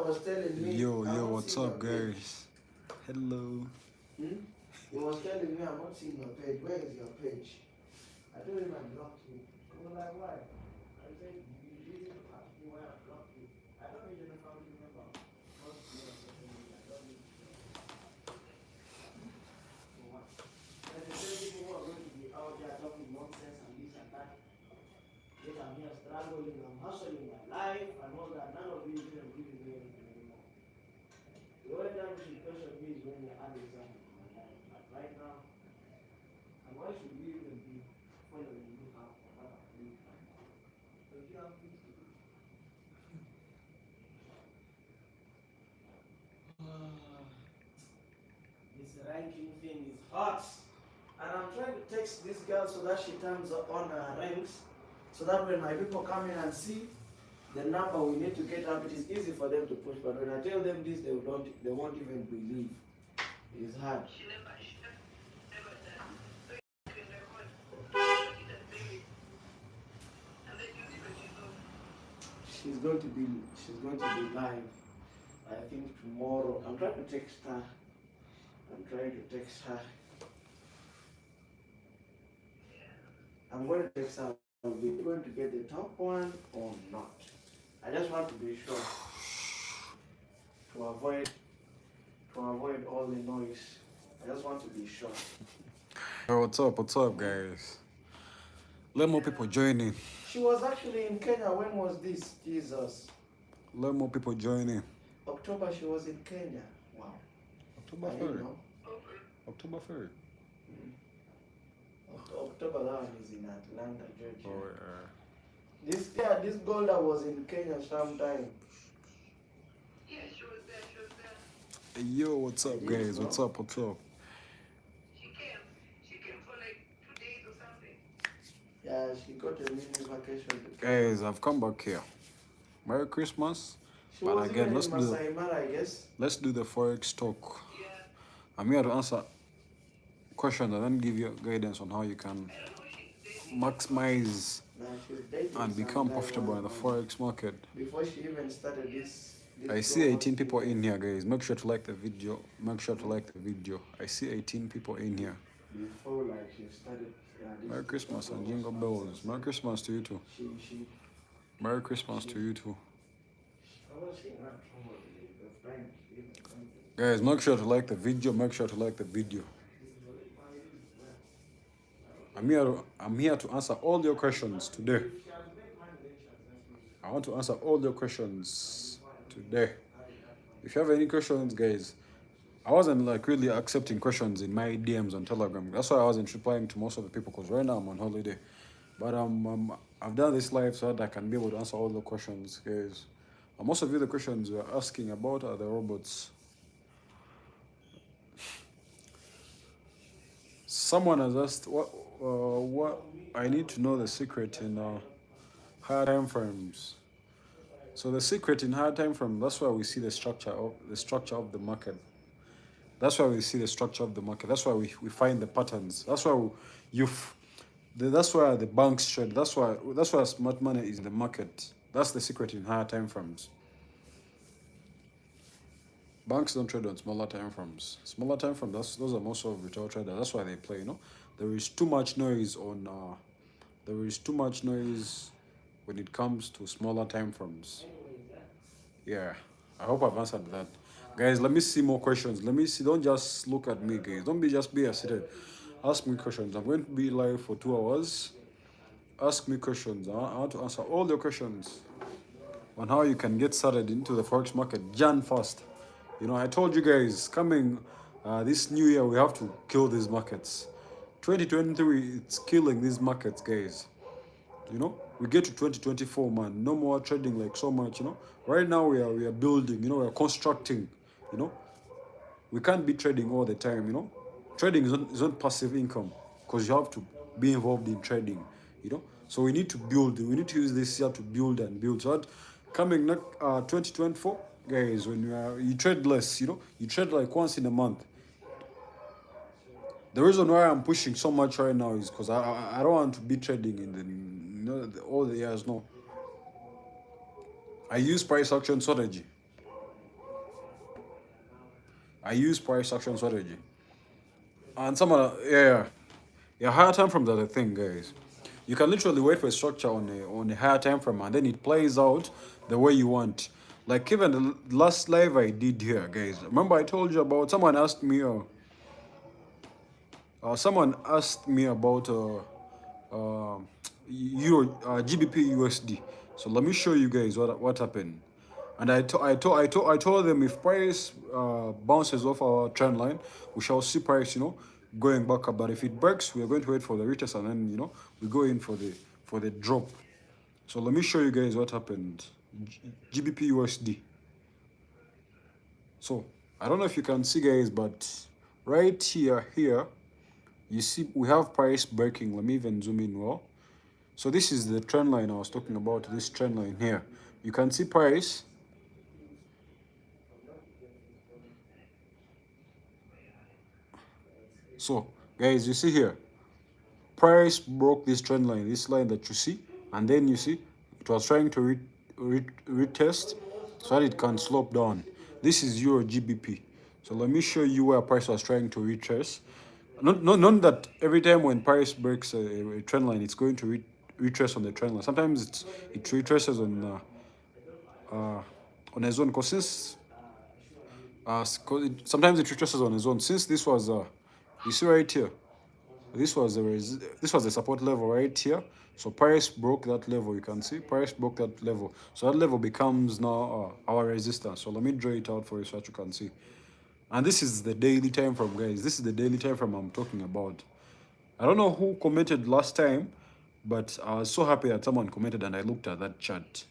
was telling me, Yo, what's up, guys? Hello. He was telling me, I'm not seeing your page. Where is your page? I told him I blocked you. He was like, why? I said, you didn't ask me why I blocked you. I don't even know if I remember. Not to be on social media. I don't need to know. For what? And the same people who are going to be out there talking nonsense and this and that. Yes, I'm here struggling, I'm hustling my life and all that. None of you even giving me anything anymore. The only time you should question me is when you're adding something to my life. But right now, and why should we even be following you up for what I'm doing right now? Because you have things to do. This ranking thing is hot. And I'm trying to text this girl so that she turns on her ranks. So that when my people come in and see the number we need to get up, it is easy for them to push. But when I tell them this, they won't even believe. It is hard. She's going to be live. I think tomorrow. I'm trying to text her. I'm going to text her. Are we going to get the top one or not? I just want to be sure to avoid all the noise. I just want to be sure. Yo, what's up, guys? Let more people join in. She was actually in Kenya. When was this? Jesus. Let more people join in. October, she was in Kenya. Wow. October 3rd. October 3rd. October, that one is in Atlanta, Georgia. Oh, This Golda was in Kenya sometime. Yeah, she was there. Yo, what's up, guys? What's up? She came for like 2 days or something. Yeah, she got a mini vacation. Guys, I've come back here. Merry Christmas. She But was again, even let's in do Masai Mara, I guess. let's do the Forex talk. Yeah. I'm here to answer questions and then give you guidance on how you can maximize and become profitable in the Forex market. Before she even started this I see 18 people in here, guys. Make sure to like the video. I see 18 people in here. Before like she started. Merry Christmas and jingle bells. Merry Christmas to you too. Merry Christmas to you too. Guys, make sure to like the video. I'm here to answer all your questions today. I want to answer all your questions today. If you have any questions, guys, I wasn't like really accepting questions in my DMs on Telegram. That's why I wasn't replying to most of the people, because right now I'm on holiday. But I've done this live so that I can be able to answer all the questions, guys. And most of you, the questions you're asking about are the robots. Someone has asked what I need to know the secret in higher time frames. So the secret in higher time frame, that's why we see the structure of the market. That's why we see the structure of the market. That's why we find the patterns. That's why that's why the banks trade. That's why smart money is in the market. That's the secret in higher time frames. Banks don't trade on smaller time frames. Smaller time frames, those are most of retail traders. That's why they play. There is too much noise on. There is too much noise when it comes to smaller time frames. Yeah, I hope I've answered that. Guys, let me see more questions. Let me see. Don't just look at me, guys. Don't just be seated. Ask me questions. I'm going to be live for 2 hours. Ask me questions. I want to answer all your questions on how you can get started into the Forex market Jan fast. I told you guys, coming this new year, we have to kill these markets. 2023, it's killing these markets, guys. We get to 2024, man. No more trading like so much. Right now we are building. We are constructing. We can't be trading all the time. Trading is not passive income, because you have to be involved in trading. So we need to build. We need to use this year to build and build. So that coming 2024, guys, when you trade less, you trade like once in a month. The reason why I'm pushing so much right now is because I don't want to be trading in all the years. No. I use price action strategy. I use price action strategy. And some other, yeah, higher time frames are the thing, guys. You can literally wait for a structure on a higher time frame, and then it plays out the way you want. Like even the last live I did here, guys. Remember I told you about someone asked me about uh, Euro GBP USD. So let me show you guys what happened. And I told them if price bounces off our trend line, we shall see price, going back up. But if it breaks, we are going to wait for the retest, and then we go in for the drop. So let me show you guys what happened. GBP USD. So I don't know if you can see, guys, but right here, you see we have price breaking. Let me even zoom in well. So this is the trend line I was talking about, this trend line here. You can see price. So guys, you see here, price broke this trend line, this line that you see, and then you see it was trying to retest so that it can slope down. This is Euro GBP. So let me show you where price was trying to retrace. Not that every time when price breaks a trend line, it's going to retrace on the trend line. Sometimes it retraces on a zone, because since sometimes it retraces on a zone. Since this was you see right here, this was the support level right here. So price broke that level. You can see price broke that level. So that level becomes now our resistance. So let me draw it out for you so that you can see. And this is the daily time frame, guys. This is the daily time frame I'm talking about. I don't know who commented last time, but I was so happy that someone commented and I looked at that chart.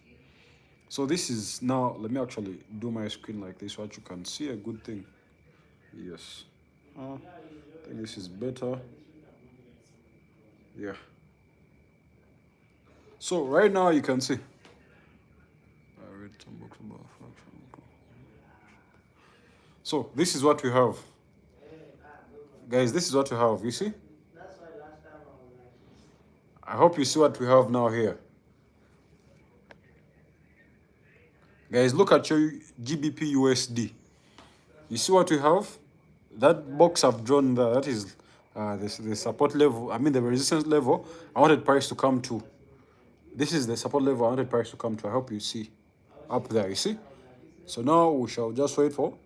So this is now, let me actually do my screen like this so that you can see a good thing. Yes. I think this is better. Yeah. So right now you can see. I read some books about fraction. So this is what we have. Guys, this is what we have. You see? I hope you see what we have now here. Guys, look at your GBP USD. You see what we have? That box I've drawn there, that is the support level, I mean the resistance level I wanted price to come to. This is the support level I wanted price to come to. I hope you see up there, you see? So now we shall just wait for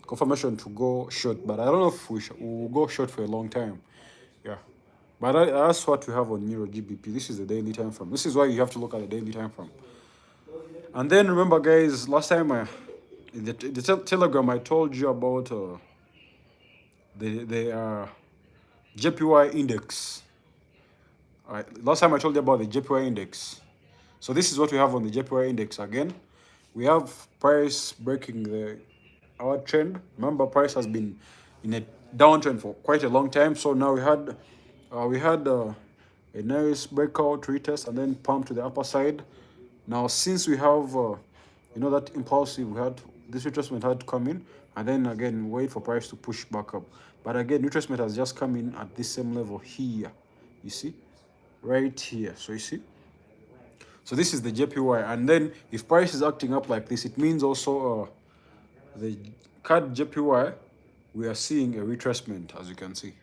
confirmation to go short, but I don't know if we'll go short for a long time. Yeah. But that's what we have on Euro GBP. This is the daily time frame. This is why you have to look at the daily time frame. And then remember, guys, last time in the Telegram I told you about the JPY index. All right. Last time I told you about the JPY index. So this is what we have on the JPY index again. We have price breaking our trend. Remember, price has been in a downtrend for quite a long time. So now we had a nice breakout retest and then pump to the upper side. Now since we have that impulsive, this retracement had to come in and then again wait for price to push back up. But again, retracement has just come in at this same level here. You see, right here. So you see. So this is the JPY, and then if price is acting up like this, it means also the CAD JPY, we are seeing a retracement, as you can see.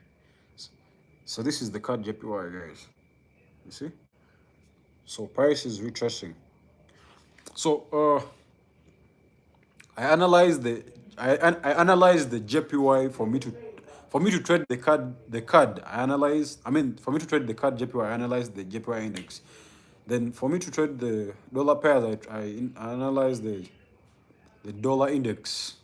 So this is the CAD JPY, guys. You see? So price is retracing. So I analyzed the JPY for me to trade the CAD. For me to trade the CAD JPY, I analyzed the JPY index. Then for me to trade the dollar pairs, I analyze the dollar index.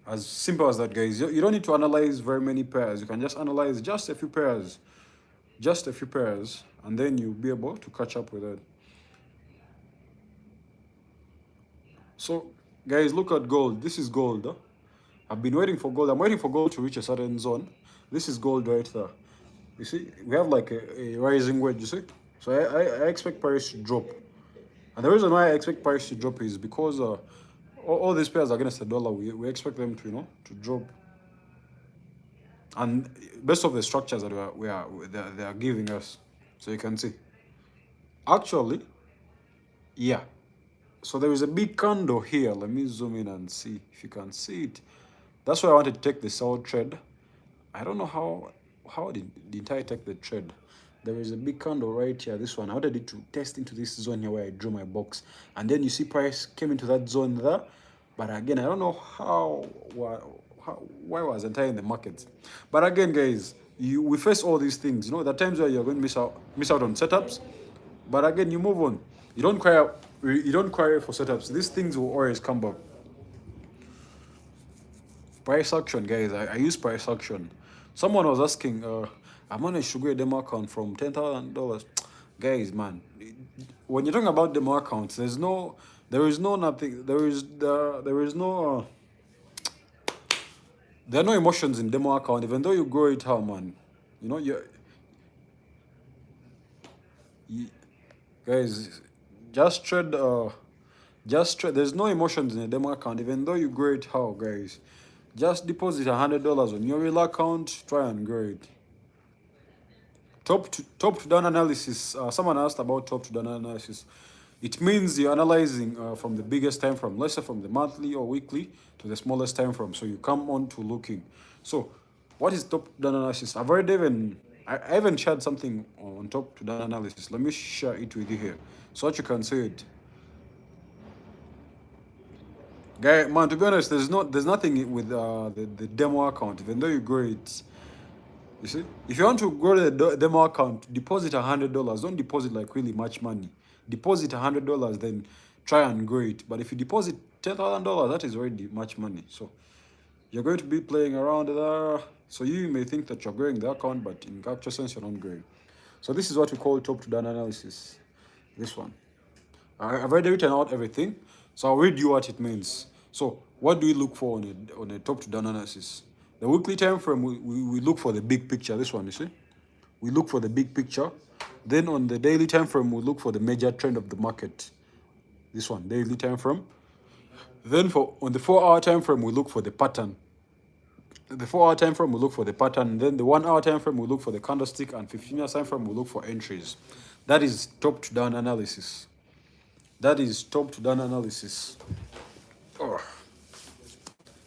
As simple as that, guys. You don't need to analyze very many pairs. You can just analyze just a few pairs. And then you'll be able to catch up with it. So, guys, look at gold. This is gold. Huh? I've been waiting for gold. I'm waiting for gold to reach a certain zone. This is gold right there. You see, we have like a rising wedge, you see? So I expect price to drop. And the reason why I expect price to drop is because all these pairs against the dollar, we expect them to to drop. And based of the structures that they are giving us, so you can see. Actually, yeah. So there is a big candle here. Let me zoom in and see if you can see it. That's why I wanted to take the sell trade. I don't know how did I take the trade. There is a big candle right here. This one I wanted it to test into this zone here where I drew my box, and then you see price came into that zone there. But again, I don't know why wasn't I in the market. But again, guys, we face all these things. You know, there are times where you're going to miss out on setups. But again, you move on. You don't cry for setups. These things will always come back. Price action, guys. I use price action. Someone was asking, I managed to get a demo account from $10,000. Guys, man, when you're talking about demo accounts, there is no nothing, there is no, there are no emotions in demo account. Even though you grow it how, man, you know, you guys, just trade, there's no emotions in a demo account. Even though you grow it how, guys, just deposit $100 on your real account, try and grow it. Top to down analysis. Someone asked about top to down analysis. It means you're analyzing from the biggest time frame, let's say from the monthly or weekly to the smallest time frame. So you come on to looking. So what is top to down analysis? I've already I haven't shared something on top to down analysis. Let me share it with you here so that you can see it. Guy, man, to be honest, there's nothing with the demo account, even though you grow it. You see, if you want to grow the demo account, deposit $100. Don't deposit like really much money. Deposit $100, then try and grow it. But if you deposit $10,000, that is already much money. So you're going to be playing around there. So you may think that you're growing the account, but in actual sense, you're not growing. So this is what we call top to down analysis. This one. I've already written out everything. So I'll read you what it means. So what do we look for on a top to down analysis? The weekly time frame, we look for the big picture. This one, you see? We look for the big picture. Then on the daily time frame, we look for the major trend of the market. This one, daily time frame. Then on the 4-hour time frame, we look for the pattern. The 4-hour time frame, we look for the pattern. Then the 1-hour time frame, we look for the candlestick, and 15-year time frame, we look for entries. That is top to down analysis. That is top to down analysis. Oh.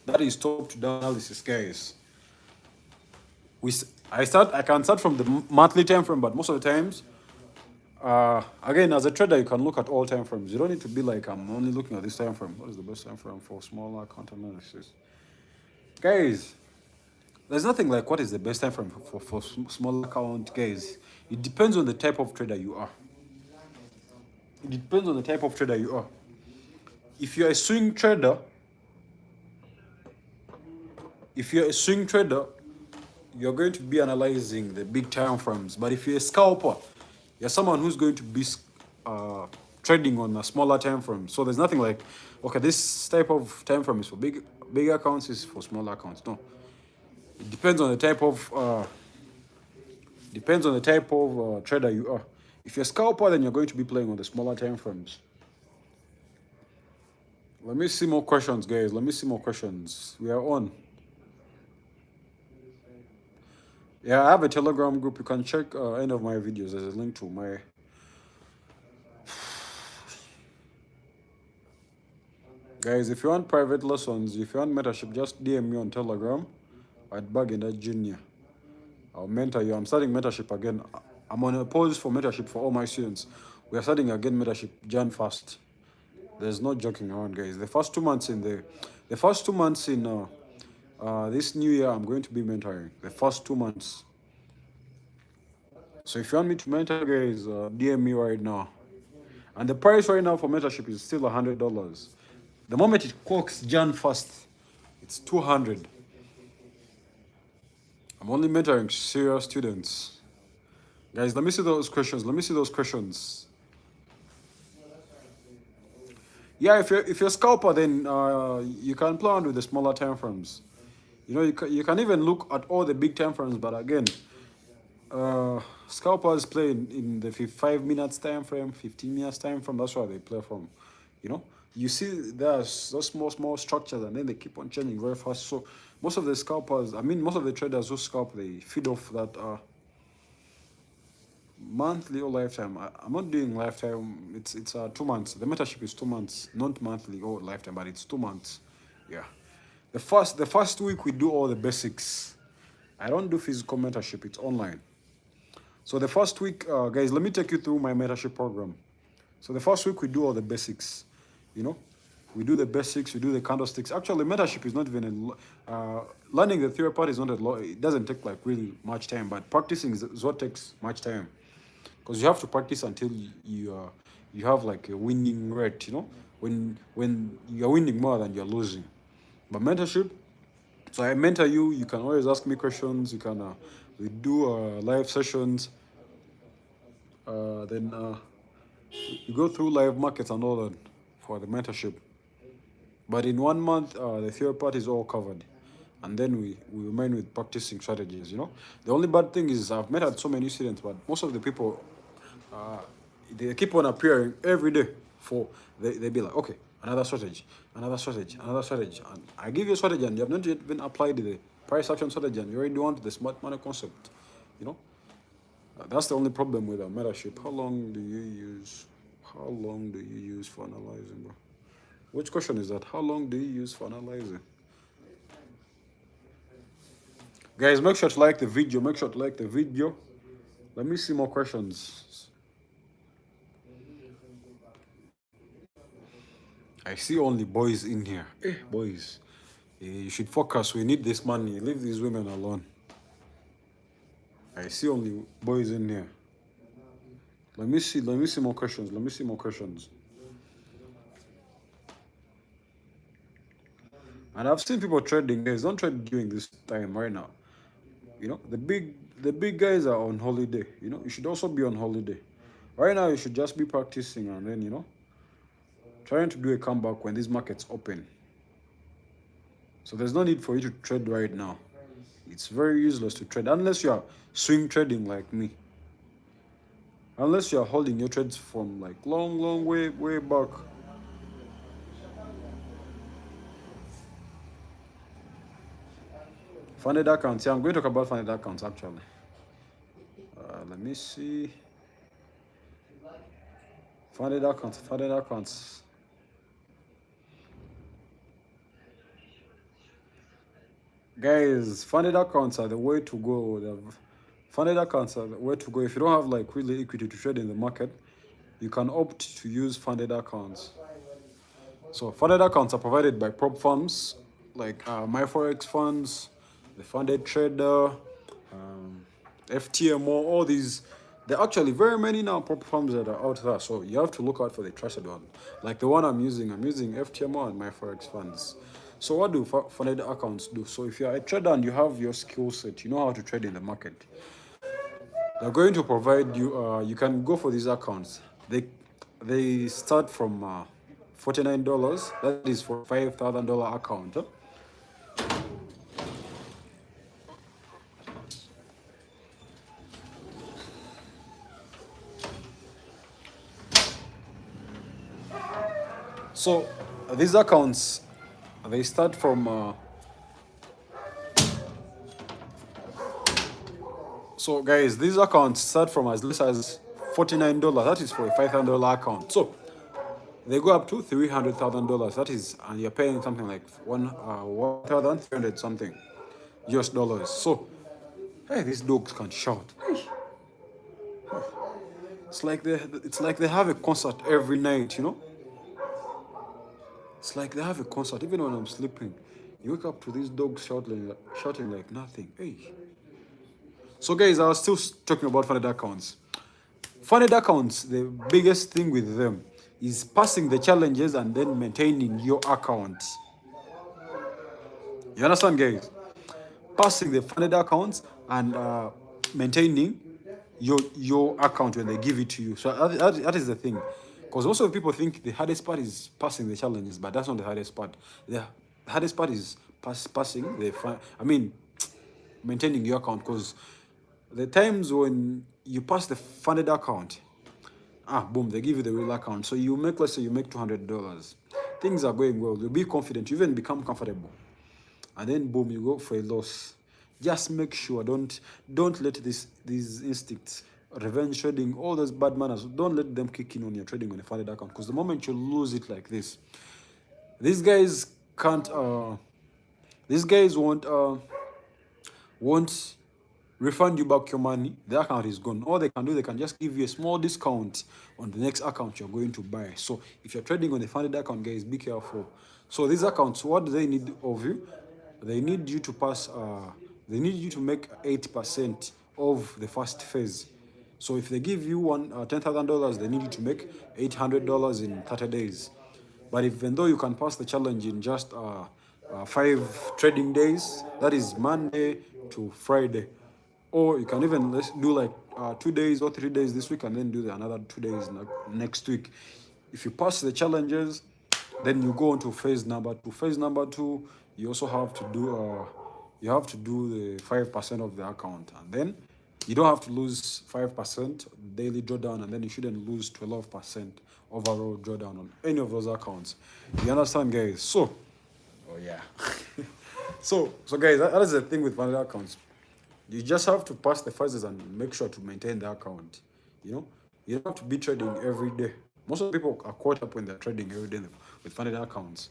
That is top to down analysis, guys. I can start from the monthly time frame, but most of the times, again, as a trader, you can look at all time frames. You don't need to be like, I'm only looking at this time frame. What is the best time frame for smaller account analysis? Guys, there's nothing like what is the best time frame for small account, guys. It depends on the type of trader you are. It depends on the type of trader you are. If you're a swing trader, you're going to be analyzing the big time frames. But if you're a scalper, you're someone who's going to be trading on a smaller time frame. So there's nothing like, okay, this type of time frame is for big accounts, is for smaller accounts. No, it depends on the type of trader you are. If you're a scalper, then you're going to be playing on the smaller time frames. Let me see more questions, guys. Let me see more questions. We are on. Yeah, I have a Telegram group. You can check any of my videos. There's a link to my... Guys, if you want private lessons, if you want mentorship, just DM me on Telegram at Junior. I'll mentor you. I'm starting mentorship again. I'm on a pause for mentorship for all my students. We are starting again mentorship Jan 1st. There's no joking around, guys. The first 2 months in this new year, I'm going to be mentoring. The first 2 months. So if you want me to mentor, guys, DM me right now. And the price right now for mentorship is still $100. The moment it clocks Jan 1st, it's $200. I'm only mentoring serious students. Guys, let me see those questions. Yeah, if you're a scalper, then you can play on with the smaller time frames. You know, you can even look at all the big time frames, but again, scalpers play in the 5 minutes time frame, 15 minutes time frame. That's why they play from. You know, you see there's those small structures, and then they keep on changing very fast. So most of the traders who scalp, they feed off that monthly or lifetime. I'm not doing lifetime. It's 2 months. The mentorship is 2 months, not monthly or lifetime, but it's 2 months. Yeah. The first week we do all the basics. I don't do physical mentorship, it's online. So the first week, guys, let me take you through my mentorship program. So the first week we do all the basics, you know, we do the basics, we do the candlesticks. Actually, mentorship is not even learning the theory part is not a lot. It doesn't take like really much time, but practicing is what takes much time, because you have to practice until you have like a winning rate. You know, when you're winning more than you're losing. But mentorship, so I mentor you. You can always ask me questions. You can we do live sessions. Then you go through live markets and all that for the mentorship. But in 1 month, the theory part is all covered. And then we remain with practicing strategies, you know. The only bad thing is I've met so many students, but most of the people, uh, they keep on appearing every day for, they be like, okay, another strategy, another strategy, another strategy. And I give you a strategy and you have not yet been applied the price action strategy and you already want the smart money concept, you know. That's the only problem with our mentorship. How long do you use? How long do you use for analyzing, bro? Which question is that? How long do you use for analyzing? Guys, make sure to like the video. Make sure to like the video. Let me see more questions. I see only boys in here. Eh, boys. You should focus. We need this money. Leave these women alone. I see only boys in here. Let me see. Let me see more questions. Let me see more questions. And I've seen people trading. Guys, don't trade during this time right now. You know, the big guys are on holiday. You know, you should also be on holiday. Right now, you should just be practicing and then, you know, trying to do a comeback when these markets open. So there's no need for you to trade right now. It's very useless to trade unless you are swing trading like me. Unless you are holding your trades from like long way back. Funded accounts. Yeah, I'm going to talk about funded accounts actually. Let me see. Funded accounts. Funded accounts. Guys, funded accounts are the way to go. Funded accounts are the way to go. If you don't have like really equity to trade in the market, you can opt to use funded accounts. So funded accounts are provided by prop firms like my Forex funds, the Funded Trader, FTMO, all these. There are actually very many now prop firms that are out there. So you have to look out for the trusted one. Like the one I'm using FTMO and my Forex funds. So what do funded accounts do? So if you're a trader and you have your skill set, you know how to trade in the market. They're going to provide you. You can go for these accounts. They start from $49. That is for $5,000 account. So these accounts, they start from. So guys, these accounts start from as little as $49. That is for a $5,000 account. So they go up to $300,000. That is, and you're paying something like 1,300 something US dollars. So, hey, these dogs can shout. Hey. It's like they have a concert every night, you know. It's like they have a concert even when I'm sleeping. You wake up to these dogs shouting like nothing. Hey. So guys, I was still talking about funded accounts. Funded accounts, the biggest thing with them is passing the challenges and then maintaining your account. You understand, guys? Passing the funded accounts and maintaining your account when they give it to you. So that is the thing. Because most of the people think the hardest part is passing the challenges, but that's not the hardest part. The hardest part is maintaining your account. Because the times when you pass the funded account, boom, they give you the real account. So you make, let's say you make $200. Things are going well. You'll be confident. You even become comfortable. And then boom, you go for a loss. Just make sure, don't let these instincts, revenge trading, all those bad manners, don't let them kick in when you're trading on a funded account. Because the moment you lose it like this, these guys can't These guys won't refund you back your money. The account is gone. All they can do, they can just give you a small discount on the next account you're going to buy. So if you're trading on a funded account, guys, be careful. So these accounts, what do they need of you? They need you to pass. They need you to make 80% of the first phase. So if they give you $10,000, they need you to make $800 in 30 days. But even though you can pass the challenge in just 5 trading days, that is Monday to Friday, or you can even do like 2 days or 3 days this week and then do another 2 days next week. If you pass the challenges, then you go on to phase number 2. Phase number 2, you also have to do the 5% of the account, and then you don't have to lose 5% daily drawdown, and then you shouldn't lose 12% overall drawdown on any of those accounts. You understand, guys? So, oh yeah. so guys, that is the thing with vanilla accounts. You just have to pass the phases and make sure to maintain the account. You don't have to be trading every day. Most of the people are caught up when they're trading every day with funded accounts.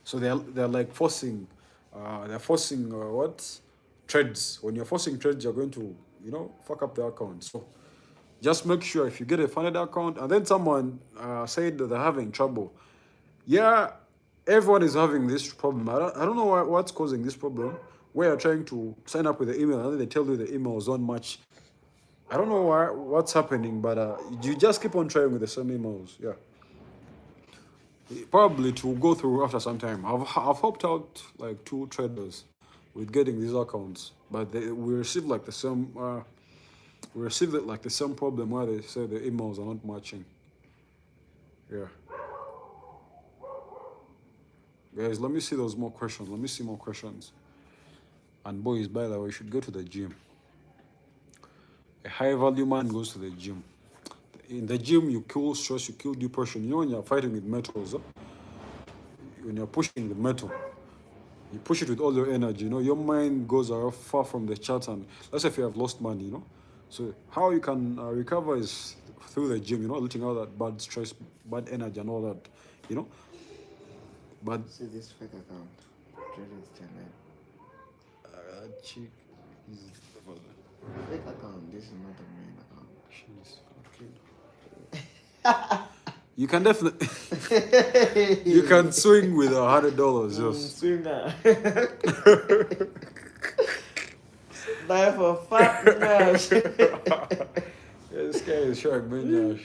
So they're like forcing, what trades. When you're forcing trades, you're going to fuck up the account. So just make sure if you get a funded account, and then someone said that they're having trouble. Yeah, everyone is having this problem. I don't know what's causing this problem. Where you're trying to sign up with the email and then they tell you the emails don't match. I don't know what's happening, but you just keep on trying with the same emails. Yeah. Probably to go through after some time. I've helped out like 2 traders with getting these accounts, but we received like the same. We received it like the same problem where they say the emails are not matching. Yeah. Guys, let me see those more questions. Let me see more questions. And boys, by the way, you should go to the gym. A high value man goes to the gym. In the gym, you kill stress, you kill depression. You know, when you're fighting with metals, when you're pushing the metal, you push it with all your energy. Your mind goes far from the chart. And let's say if you have lost money, So how you can recover is through the gym. Letting out that bad stress, bad energy, and all that. But see this fake account, Traders Channel. Chick is Fake account. This is not a main account. she's fucking. You can definitely you can swing with $100. Yes. Swinger. Die for fatness. This guy is showing me, Josh.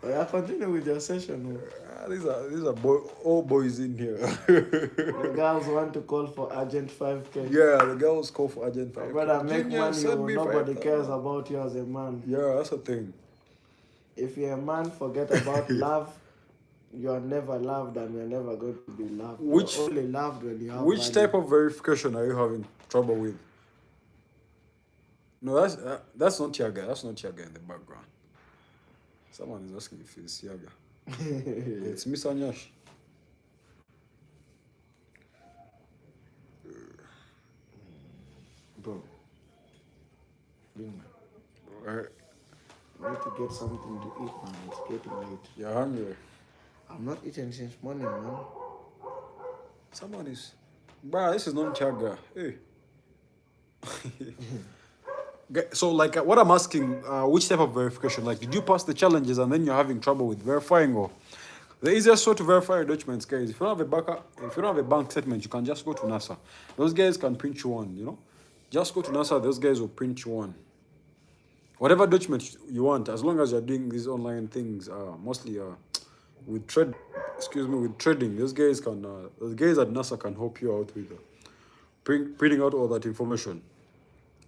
Yeah, continue with your session. These are all boys in here. The girls want to call for urgent 5K. Yeah, the girls call for urgent 5K. Brother, make Junior, money. send me Nobody 5,000. cares about you as a man. Yeah, that's the thing. If you're a man, forget about love. You are never loved, and you're never going to be loved. Which- You're only loved when you have Which money. type of verification are you having trouble with? No, that's not Tiaga. That's not Tiaga in the background. Someone is asking if it's Tiaga. It's Miss Anyash. Bro, bring Right. I need to get something to eat, man. It's getting late. You're hungry. I'm not eating since morning, man. Someone is. Bruh, this is not Tiaga. Hey. So, like, what I'm asking, which type of verification? Like, did you pass the challenges and then you're having trouble with verifying, or the easiest way to verify your documents, guys? If you don't have a bank statement, you can just go to NASA. Those guys can print you one. Just go to NASA. Those guys will print you one. Whatever document you want, as long as you're doing these online things, mostly with trading. Those guys at NASA can help you out with printing out all that information.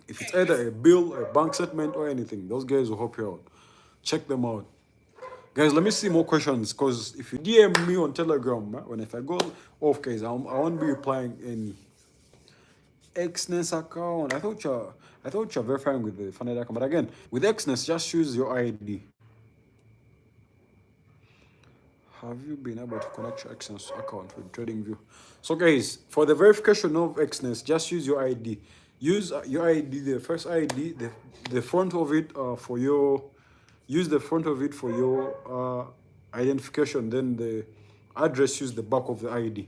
If it's either a bill, a bank statement, or anything, those guys will help you out. Check them out. Guys, let me see more questions, because if you DM me on Telegram, if I go off, guys, I won't be replying any. Xness account. I thought you're verifying with the funded account, but again, with Xness, just use your ID. Have you been able to connect your Xness account with TradingView? So, guys, for the verification of Xness, just use your ID. Use your ID, the first ID, the front of it for your. Use the front of it for your identification. Then the address. Use the back of the ID.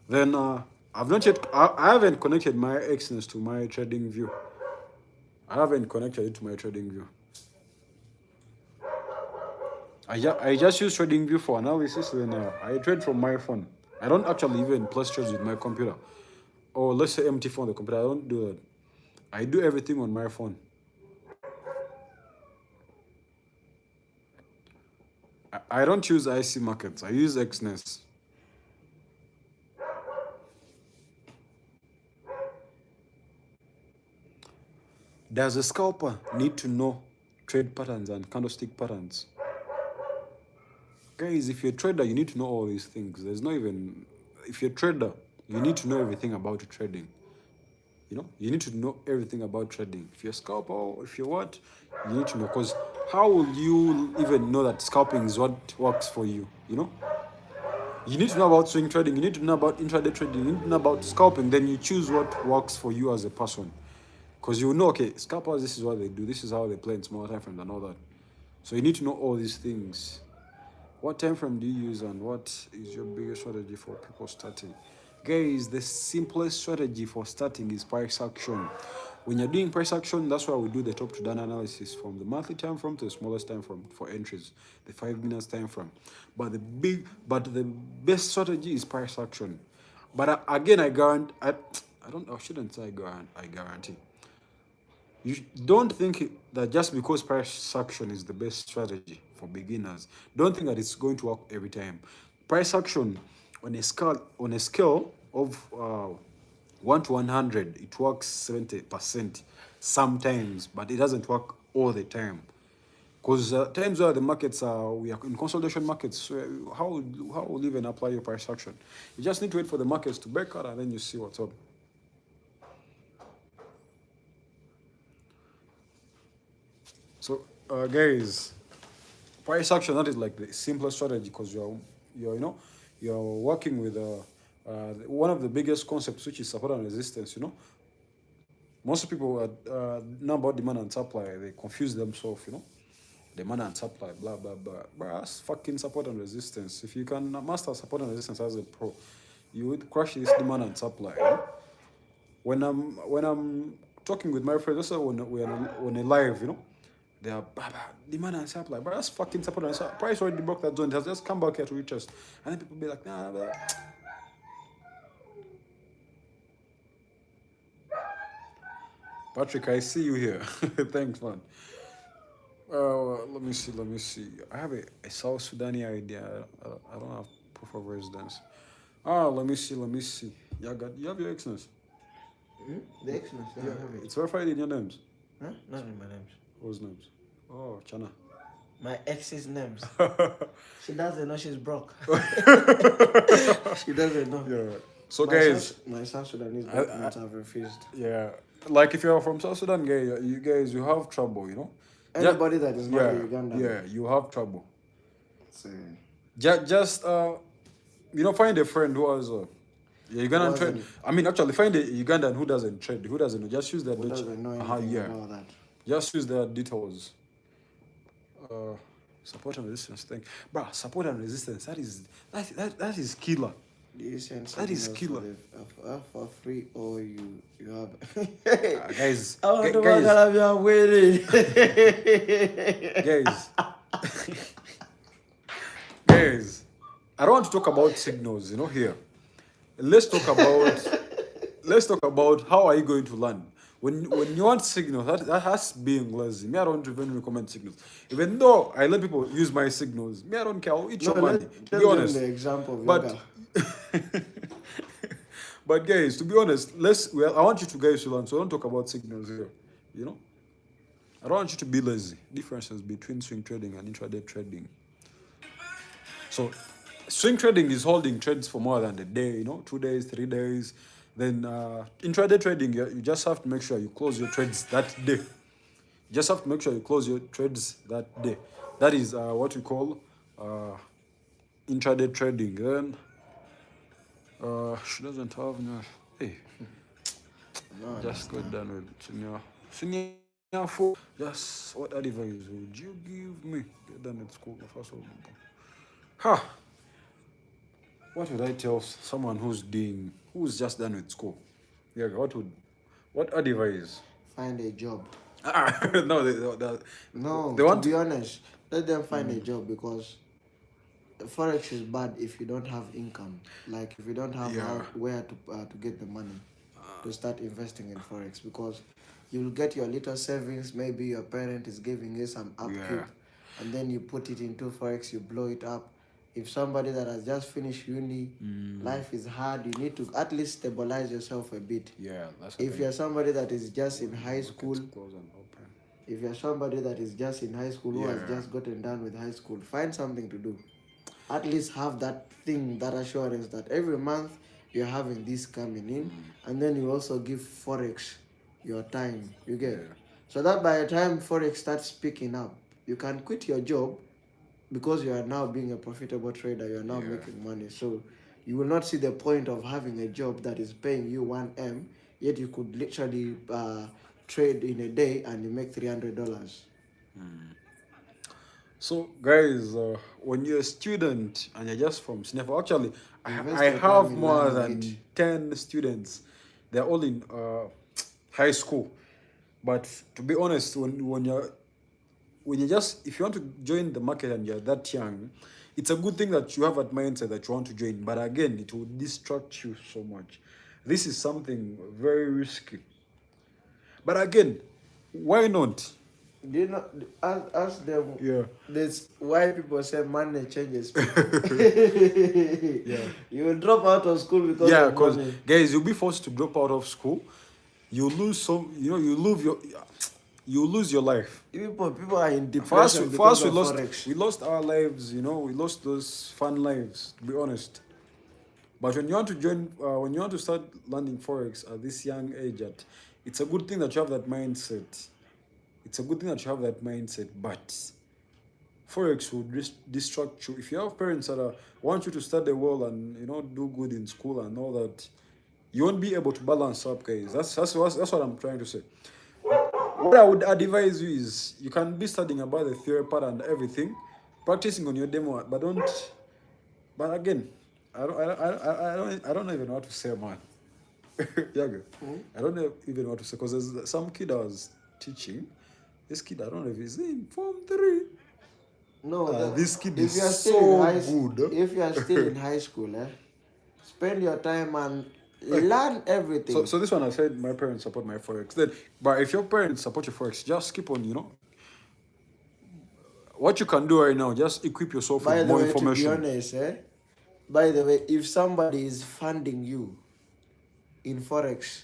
Then I've not yet. I haven't connected my Xness to my trading view. I haven't connected it to my trading view. I just use trading view for analysis, and I trade from my phone. I don't actually even place trades with my computer, or let's say empty phone the computer. I don't do that. I do everything on my phone. I don't use IC markets. I use Xness. Does a scalper need to know trade patterns and candlestick patterns? Guys, if you're a trader, you need to know all these things. There's not even... If you're a trader, you need to know everything about trading. You know, you need to know everything about trading. If you're a scalper, if you're what, you need to know. Because how will you even know that scalping is what works for you? You know? You need to know about swing trading. You need to know about intraday trading. You need to know about scalping. Then you choose what works for you as a person. Because you know, okay, scalpers, this is what they do. This is how they play in smaller time frames and all that. So you need to know all these things. What time frame do you use and what is your biggest strategy for people starting? Guys, the simplest strategy for starting is price action. When you're doing price action, that's why we do the top to down analysis from the monthly time frame to the smallest time frame for entries, the 5 minutes time frame. But the best strategy is price action. But again, I shouldn't say I guarantee. You don't think that just because price action is the best strategy for beginners, don't think that it's going to work every time. Price action on a scale of 1 to 100, it works 70% sometimes, but it doesn't work all the time. Because times where the markets we are in consolidation markets, so how will you even apply your price action? You just need to wait for the markets to break out and then you see what's up. So, guys, price action, that is like the simplest strategy because you're working with one of the biggest concepts, which is support and resistance. You know, most people know about demand and supply. They confuse themselves. You know, demand and supply, blah blah blah. But that's fucking support and resistance. If you can master support and resistance as a pro, you would crush this demand and supply. You know? When I'm talking with my friends, also when we're on a live, you know. They are demand and supply, but that's fucking support and supply. Price already broke that zone. It has just come back here to reach us. And then people be like, nah. Patrick, I see you here. Thanks, man. Let me see. I have a South Sudani idea. I don't have proof of residence. Let me see. You have your Xness. The Xmas, yeah, I have it. It's verified in your names. Huh? Not in my names. Whose names? Oh, Chana. My ex's names. She doesn't know she's broke. She doesn't know. Yeah. So guys, my South Sudanese documents have refused. Yeah, like if you're from South Sudan, you have trouble, you know. Anybody that is not Ugandan. Yeah, you have trouble. So, Just find a friend who has Ugandan trade. I mean, actually, find a Ugandan who doesn't trade, who doesn't know. Just use their doesn't know anything about that. Just use their details. Support and resistance thing, bruh. Support and resistance. That is killer. That is killer. For free, or you have. Guys, I want to have your wedding. Guys, guys, I don't want to talk about signals. You know, here. Let's talk about how are you going to learn. When you want signals, that has being lazy. Me, I don't even recommend signals. Even though I let people use my signals, me, I don't care. I'll eat your money. To be honest. The example of but but guys, to be honest, I want you to guys to learn. So don't talk about signals here. You know, I don't want you to be lazy. Differences between swing trading and intraday trading. So swing trading is holding trades for more than a day. You know, 2 days, 3 days. Then intraday trading, you just have to make sure you close your trades that day. You just have to make sure you close your trades that day. That is what we call intraday trading. Then she doesn't have no. Hey, no, just go down with senior 4. Just what advice would you give me? Get done at school first of all. What would I tell someone who's doing who's just done with school, yeah, what advice? Find a job. No, No, they to want be to. honest, let them find a job, because forex is bad if you don't have income. Like if you don't have Yeah. where to get the money to start investing in forex, because you'll get your little savings. Maybe your parent is giving you some upkeep, Yeah. and then you put it into forex. You blow it up. If somebody that has just finished uni, life is hard. You need to at least stabilize yourself a bit. Yeah, that's the If thing. you're somebody that is just in high Markets school, close and open. if you're somebody that is just in high school who has Yeah. just gotten done with high school, find something to do. At least have that thing, that assurance that every month you're having this coming in, and then you also give forex your time. You get, Yeah. so that by the time forex starts picking up, you can quit your job, because you are now being a profitable trader. You are now Yeah. making money. So you will not see the point of having a job that is paying you 1M, yet you could literally trade in a day and you make $300. So, guys, when you're a student and you're just from Snefa, actually, Invest I your time have in more learning than it. 10 students. They're all in high school. But to be honest, when you just, if you want to join the market and you're that young, it's a good thing that you have that mindset that you want to join. But again, it will distract you so much. This is something very risky. But again, why not? Do you know? Ask them. Yeah. That's why people say money changes people. Yeah. You will drop out of school because Yeah, of because money. guys, you'll be forced to drop out of school. You lose some, you lose your life. People are in For us, depression because we of lost forex. we lost our lives. We lost those fun lives. To be honest, but when you want to join, when you want to start learning forex at this young age, it's a good thing that you have that mindset. It's a good thing that you have that mindset, but forex will distract you. If you have parents that want you to study well and do good in school and all that, you won't be able to balance up, guys. That's what I'm trying to say. What I would advise you is you can be studying about the theory part and everything, practicing on your demo, but don't. But again, I don't even know what to say, man. Yeah, good. I don't know even know what to say because there's some kid I was teaching. This kid, I don't know if he's in Form 3. No, This kid if is you are still in so high, good. if you are still in high school, spend your time and learn everything. So this one I said my parents support my forex. Then, but if your parents support your forex, just keep on. What you can do right now, just equip yourself By with the more way, to be information. honest, by the way, if somebody is funding you in forex,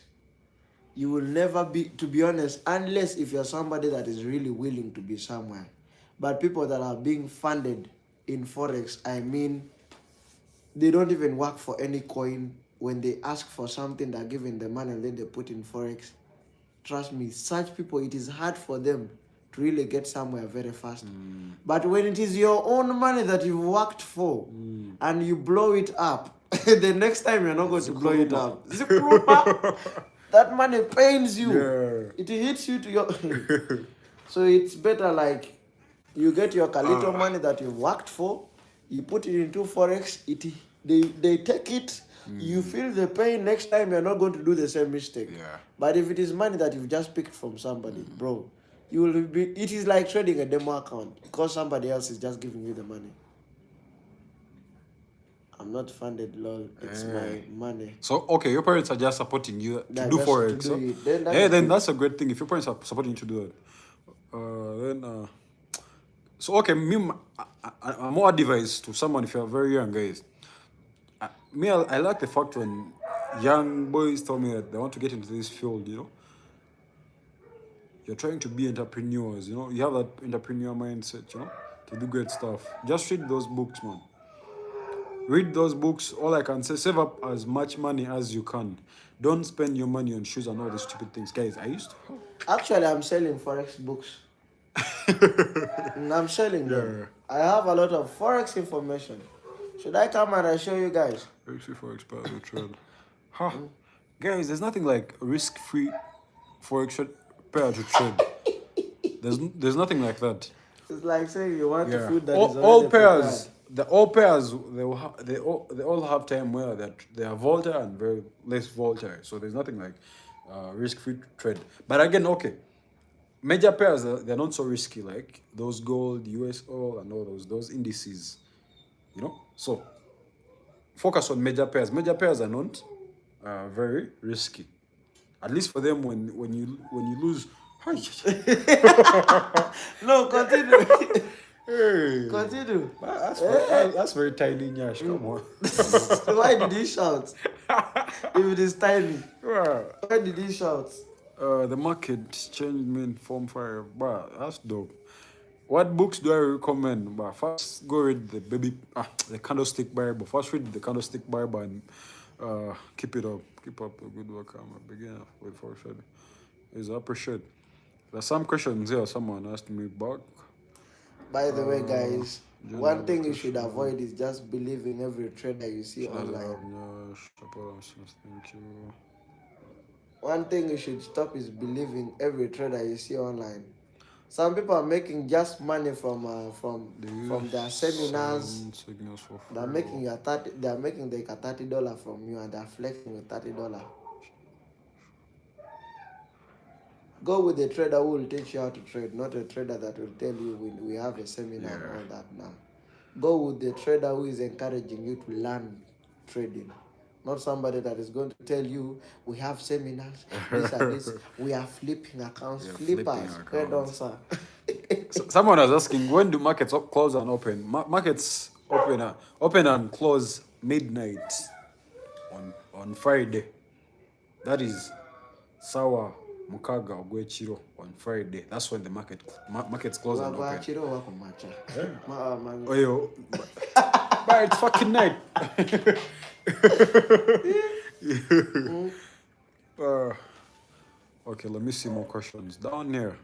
you will never be, to be honest, unless if you're somebody that is really willing to be somewhere. But people that are being funded in forex, I mean, they don't even work for any coin. When they ask for something, they're giving the money and then they put in forex. Trust me, such people, it is hard for them to really get somewhere very fast. But when it is your own money that you've worked for and you blow it up, the next time you're not going to blow it up. Zikruma. That money pains you. Yeah. It hits you to your. So it's better like you get your little money that you've worked for, you put it into forex. They take it. You feel the pain. Next time you're not going to do the same mistake. Yeah. But if it is money that you've just picked from somebody, bro, you will be. It is like trading a demo account because somebody else is just giving you the money. I'm not funded, lol. It's my money. So okay, your parents are just supporting you to Yeah, do just forex. to do So, it. Then that yeah, is then good. that's a great thing. If your parents are supporting you to do that, then so okay, I'm more advice to someone if you're very young, guys. I like the fact when young boys tell me that they want to get into this field. You're trying to be entrepreneurs. You have that entrepreneur mindset. To do great stuff. Just read those books, man. Read those books. All I can say, save up as much money as you can. Don't spend your money on shoes and all these stupid things. Guys, I used to. Actually, I'm selling forex books. I'm selling them. Yeah. I have a lot of forex information. Should I come and I show you guys? Forex trade. Huh. Guys, there's nothing like risk-free forex pair to trade. There's nothing like that. It's like saying you want Yeah. food that is All already pairs, prepared. the all pairs they all have time where that they are volatile and very less volatile. So there's nothing like risk-free trade. But again, okay, major pairs they're not so risky like those gold, US oil, and all those indices. You know, so focus on major pairs. Major pairs are not very risky. At least for them, when you lose, No, continue. hey, Continue. that's very tiny, Nyash. Come on. Why did he shout? If it is tiny, Yeah. why did he shout? The market changed me in Form 5, but that's dope. What books do I recommend? But first, go read the Candlestick Bible. First, read the Candlestick Bible and keep it up. Keep up the good work. I'm a beginner with Forex Trading. Is appreciate. There's some questions here. Someone asked me back. By the way, guys, general one thing you question. should avoid is just believing every trader you see online. Thank you. One thing you should stop is believing every trader you see online. Some people are making just money from their seminars. Signals for They're making your They're making like a $30 from you, and they're flexing with $30. Go with a trader who will teach you how to trade, not a trader that will tell you we have a seminar and all that now. Go with the trader who is encouraging you to learn trading. Not somebody that is going to tell you we have seminars, this and this, we are flipping accounts, flippers. Pardon, sir. Someone was asking, when do markets close and open? Markets open and close midnight on Friday. That is Sawa Mukaga Ogwechiro on Friday. That's when the markets close and open. Oh, yo, but it's fucking night. Okay, let me see more questions down here.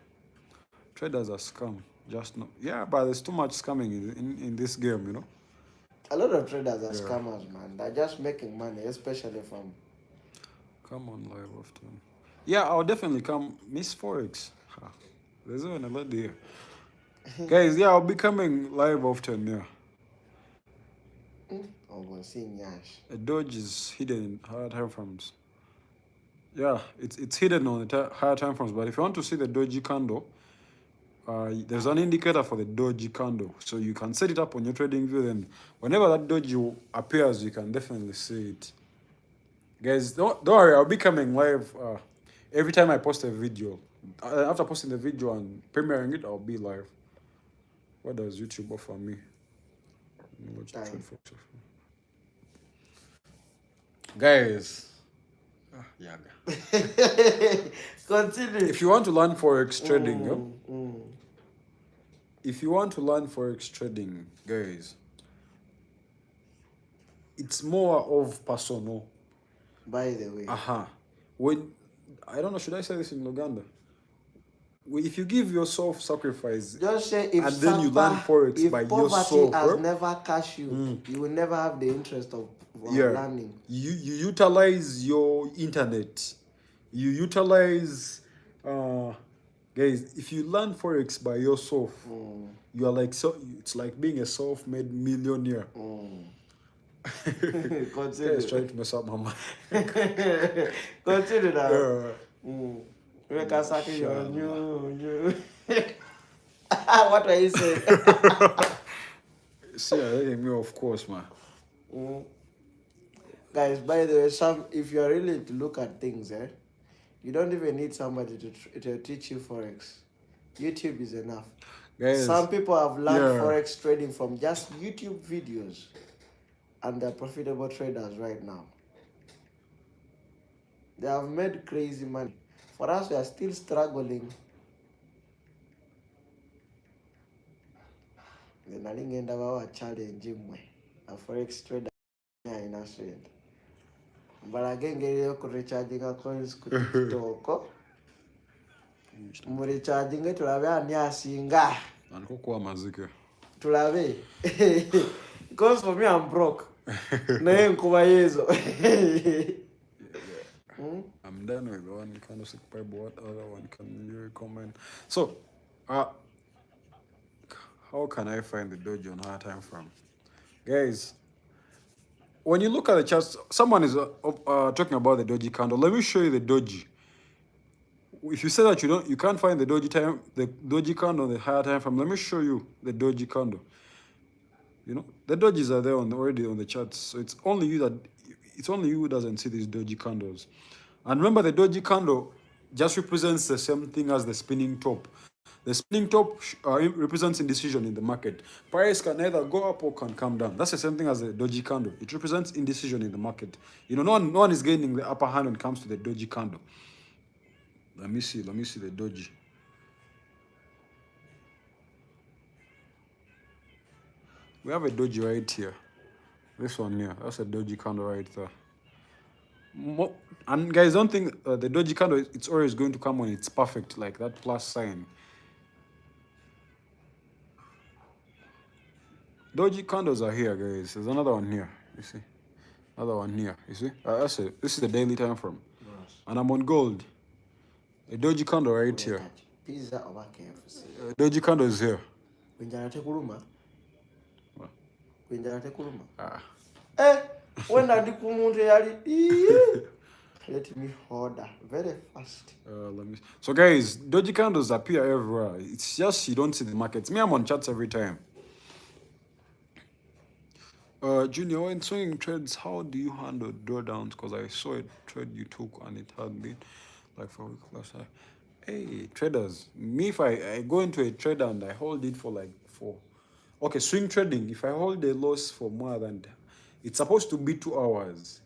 Traders are scam. Just no. Yeah, but there's too much scamming in this game, you know. A lot of traders are scammers, man. They're just making money, especially from. Come on live often. Yeah, I'll definitely come. Miss Forex. There's even a lot here. Guys, yeah, I'll be coming live often, yeah. Oh, we're seeing Yash. A dodge is hidden in higher time frames. Yeah, it's hidden on the higher time frames, but if you want to see the doji candle, there's an indicator for the doji candle. So you can set it up on your trading view, and whenever that doji appears, you can definitely see it. Guys, don't worry, I'll be coming live every time I post a video. After posting the video and premiering it, I'll be live. What does YouTube offer me? Guys, Continue. if you want to learn Forex trading, if you want to learn Forex trading, guys, it's more of personal. By the way. When I don't know, should I say this in Uganda? If you give yourself sacrifice, just say if and then you learn Forex by yourself, poverty has never cashed you, you will never have the interest of learning. You utilize your internet. You utilize, guys. If you learn Forex by yourself, you are like it's like being a self-made millionaire. Continue. Trying to mess up my mind. Continue now. Make us you. What were you saying? See, me, of course, man. Guys, by the way, if you are really to look at things, you don't even need somebody to teach you Forex. YouTube is enough. Guys, some people have learned Forex trading from just YouTube videos, and they're profitable traders right now. They have made crazy money. For us, we are still struggling. The nalingenda bawa challenge mwe a Forex trader in Australia. But again, get recharging coins ku TikTok. Muri charging tulabe ani asinga. Anko kwa mazike. Tulabe. Because for me I'm broke. Na nkuba yezo. I'm done with one kind of sick pipe. What other one can you recommend? So, how can I find the dojo on higher time frame? Guys, when you look at the charts, someone is talking about the doji candle. Let me show you the doji. If you say that you can't find the doji candle on the higher time frame, let me show you the doji candle. You know, the dojis are there already on the charts, so it's only you who doesn't see these doji candles. And remember, the doji candle just represents the same thing as the spinning top. The spinning top represents indecision in the market. Price can either go up or can come down. That's the same thing as the doji candle. It represents indecision in the market. You know, no one is gaining the upper hand when it comes to the doji candle. Let me see the doji. We have a doji right here. This one here, that's a doji candle right there. And guys, don't think the doji candle, it's always going to come when it's perfect, like that plus sign. Doji candles are here, guys. There's another one here. You see, another one here. You see, that's it. This is the daily time frame, and I'm on gold. A doji candle right here. Pizza over KFC. Doji candle is here. Kwenjana kuluma. What? Kwenjana kuluma. When I did let me order very fast. Let me. So guys, doji candles appear everywhere. It's just you don't see the markets. Me, I'm on charts every time. Junior, when swinging trades, how do you handle drawdowns? Because I saw a trade you took and it had been like for a week last time. Hey, traders, me, if I go into a trade and I hold it for like okay, swing trading, if I hold a loss for more than, it's supposed to be 2 hours.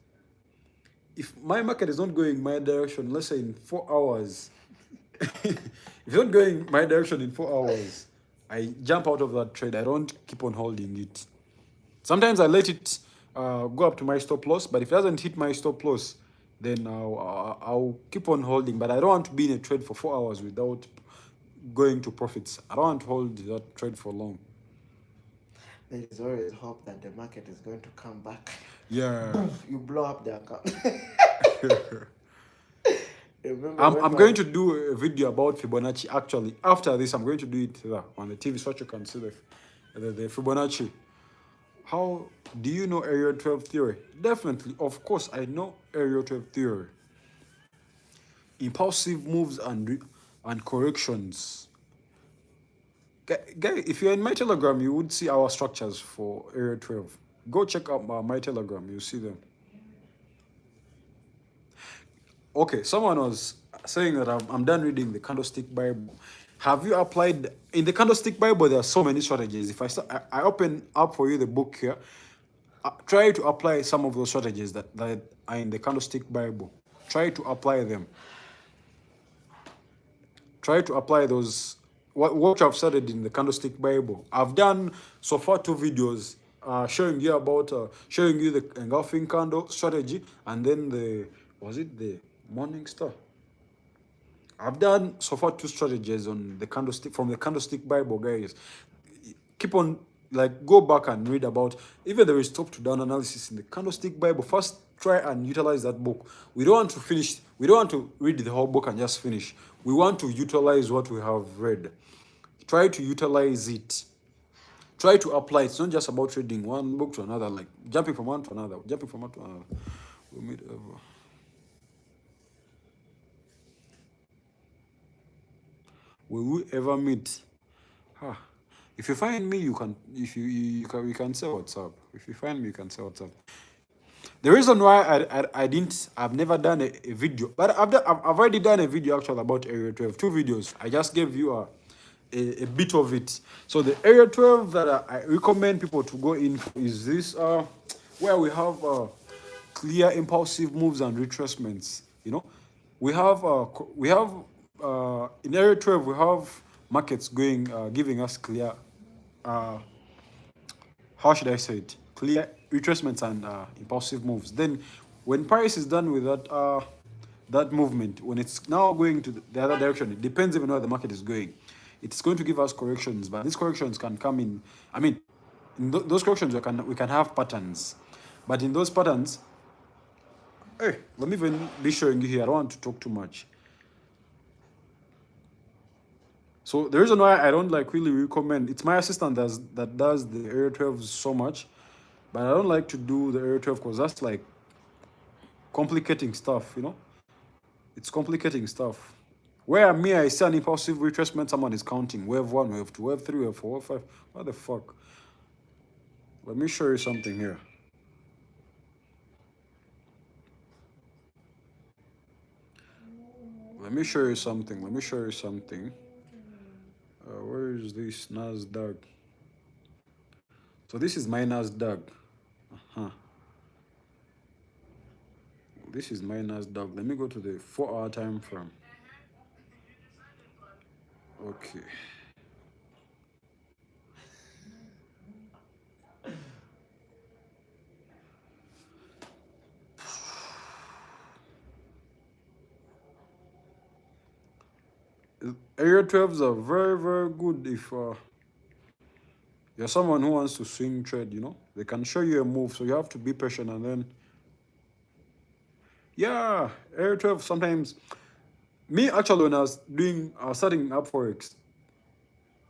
If my market is not going my direction, let's say in 4 hours, if it's not going my direction in 4 hours, I jump out of that trade. I don't keep on holding it. Sometimes I let it go up to my stop loss, but if it doesn't hit my stop loss, then I'll keep on holding. But I don't want to be in a trade for 4 hours without going to profits. I don't want to hold that trade for long. There is always hope that the market is going to come back. Yeah. You blow up the account. I'm going to do a video about Fibonacci. Actually, after this, I'm going to do it on the TV so you can see the Fibonacci. How do you know area 12 theory? Definitely, of course, I know area 12 theory. Impulsive moves and corrections. Guys, if you're in my Telegram, you would see our structures for area 12. Go check out my Telegram, you'll see them. Okay, someone was saying that I'm done reading the Candlestick Bible. Have you applied in the Candlestick Bible? There are so many strategies. If I open up for you the book here, try to apply some of those strategies that are in the Candlestick Bible. Try to apply them. Try to apply those what I've studied in the Candlestick Bible. I've done so far 2 videos showing you the engulfing candle strategy, and then the morning star. I've done so far 2 strategies on the candlestick from the Candlestick Bible, guys. Keep on, like, go back and read about even there is top to down analysis in the Candlestick Bible. First, try and utilize that book. We don't want to read the whole book and just finish. We want to utilize what we have read. Try to utilize it. Try to apply. It's not just about reading one book to another, like jumping from one to another. We'll meet ever. Will we ever meet? If you find me, you can. If you can, we can say what's up. If you find me, you can say what's up. The reason why I've never done a video, but I've already done a video actually about Area 12. 2 videos. I just gave you a bit of it. So the Area 12 that I recommend people to go in is this where we have clear impulsive moves and retracements. You know, we have in Area 12 we have markets going giving us clear how should I say it, clear retracements and impulsive moves. Then when price is done with that movement, when it's now going to the other direction, it depends even where the market is going. It's going to give us corrections, but these corrections can come in. I mean, in those corrections we can have patterns, but in those patterns, hey, let me even be showing you here. I don't want to talk too much. So the reason why I don't really recommend, it's my assistant that does the Area 12 so much. But I don't like to do the area 12 because that's like complicating stuff, you know? It's complicating stuff. Where me, I see an impulsive retracement, someone is counting wave 1, wave 2, wave 3, wave 4, wave 5. What the fuck? Let me show you something here. Let me show you something. Let me show you something. Where is this NASDAQ? So this is my NASDAQ. Uh-huh. This is my NASDAQ. Let me go to the 4-hour time frame. Okay. Area 12s are very, very good if you're someone who wants to swing trade, you know. They can show you a move, so you have to be patient and then. Yeah, Area 12 sometimes. Me actually, when I was starting up Forex,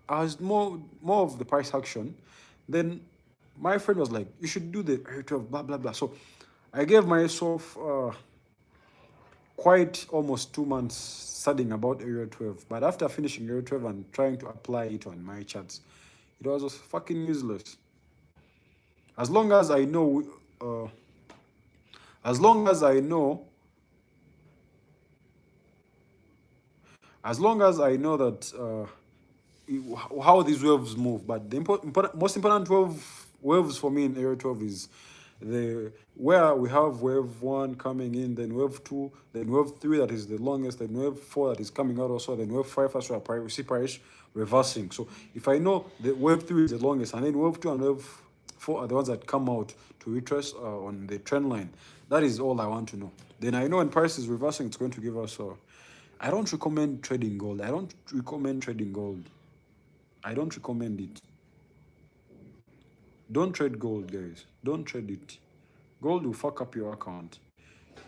I was more of the price action. Then my friend was like, you should do the Area 12, blah, blah, blah. So I gave myself quite almost 2 months studying about Area 12. But after finishing Area 12 and trying to apply it on my charts, it was just fucking useless. As long as I know, as long as I know, as long as I know that how these waves move. But the most important waves for me in Area 12 is the where we have wave 1 coming in, then wave 2, then wave 3 that is the longest, then wave 4 that is coming out also, then wave 5 as well. We see price reversing. So if I know the wave 3 is the longest, and then wave 2 and wave 4 are the ones that come out to retrace on the trend line, that is all I want to know. Then I know when price is reversing, it's going to give us. I don't recommend trading gold. I don't recommend trading gold. I don't recommend it. Don't trade gold, guys. Don't trade it. Gold will fuck up your account.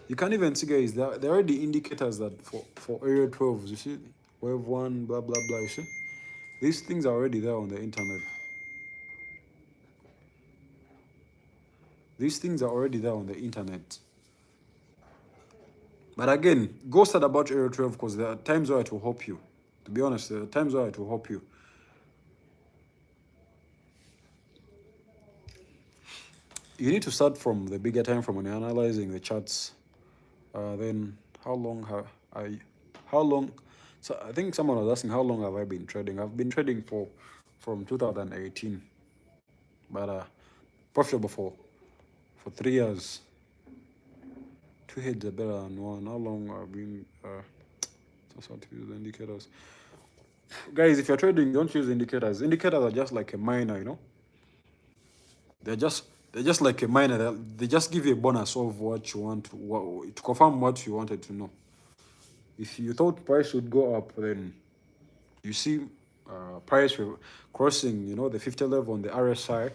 You can even see, guys, there are already indicators that for area 12, you see, wave 1, blah, blah, blah, you see? These things are already there on the internet. These things are already there on the internet. But again, go start about area 12 because there are times where it will help you. To be honest, there are times where it will help you. You need to start from the bigger time frame when you're analyzing the charts. Then how long how long? So I think someone was asking how long have I been trading? I've been trading from 2018, but profitable for 3 years. 2 heads are better than one. How long have been? Just how to use the indicators. Guys, if you're trading, don't use indicators. Indicators are just like a miner, you know. They're just like a miner. They just give you a bonus of what you want to confirm what you wanted to know. If you thought price would go up, then you see price crossing, you know, the 50 level on the RSI,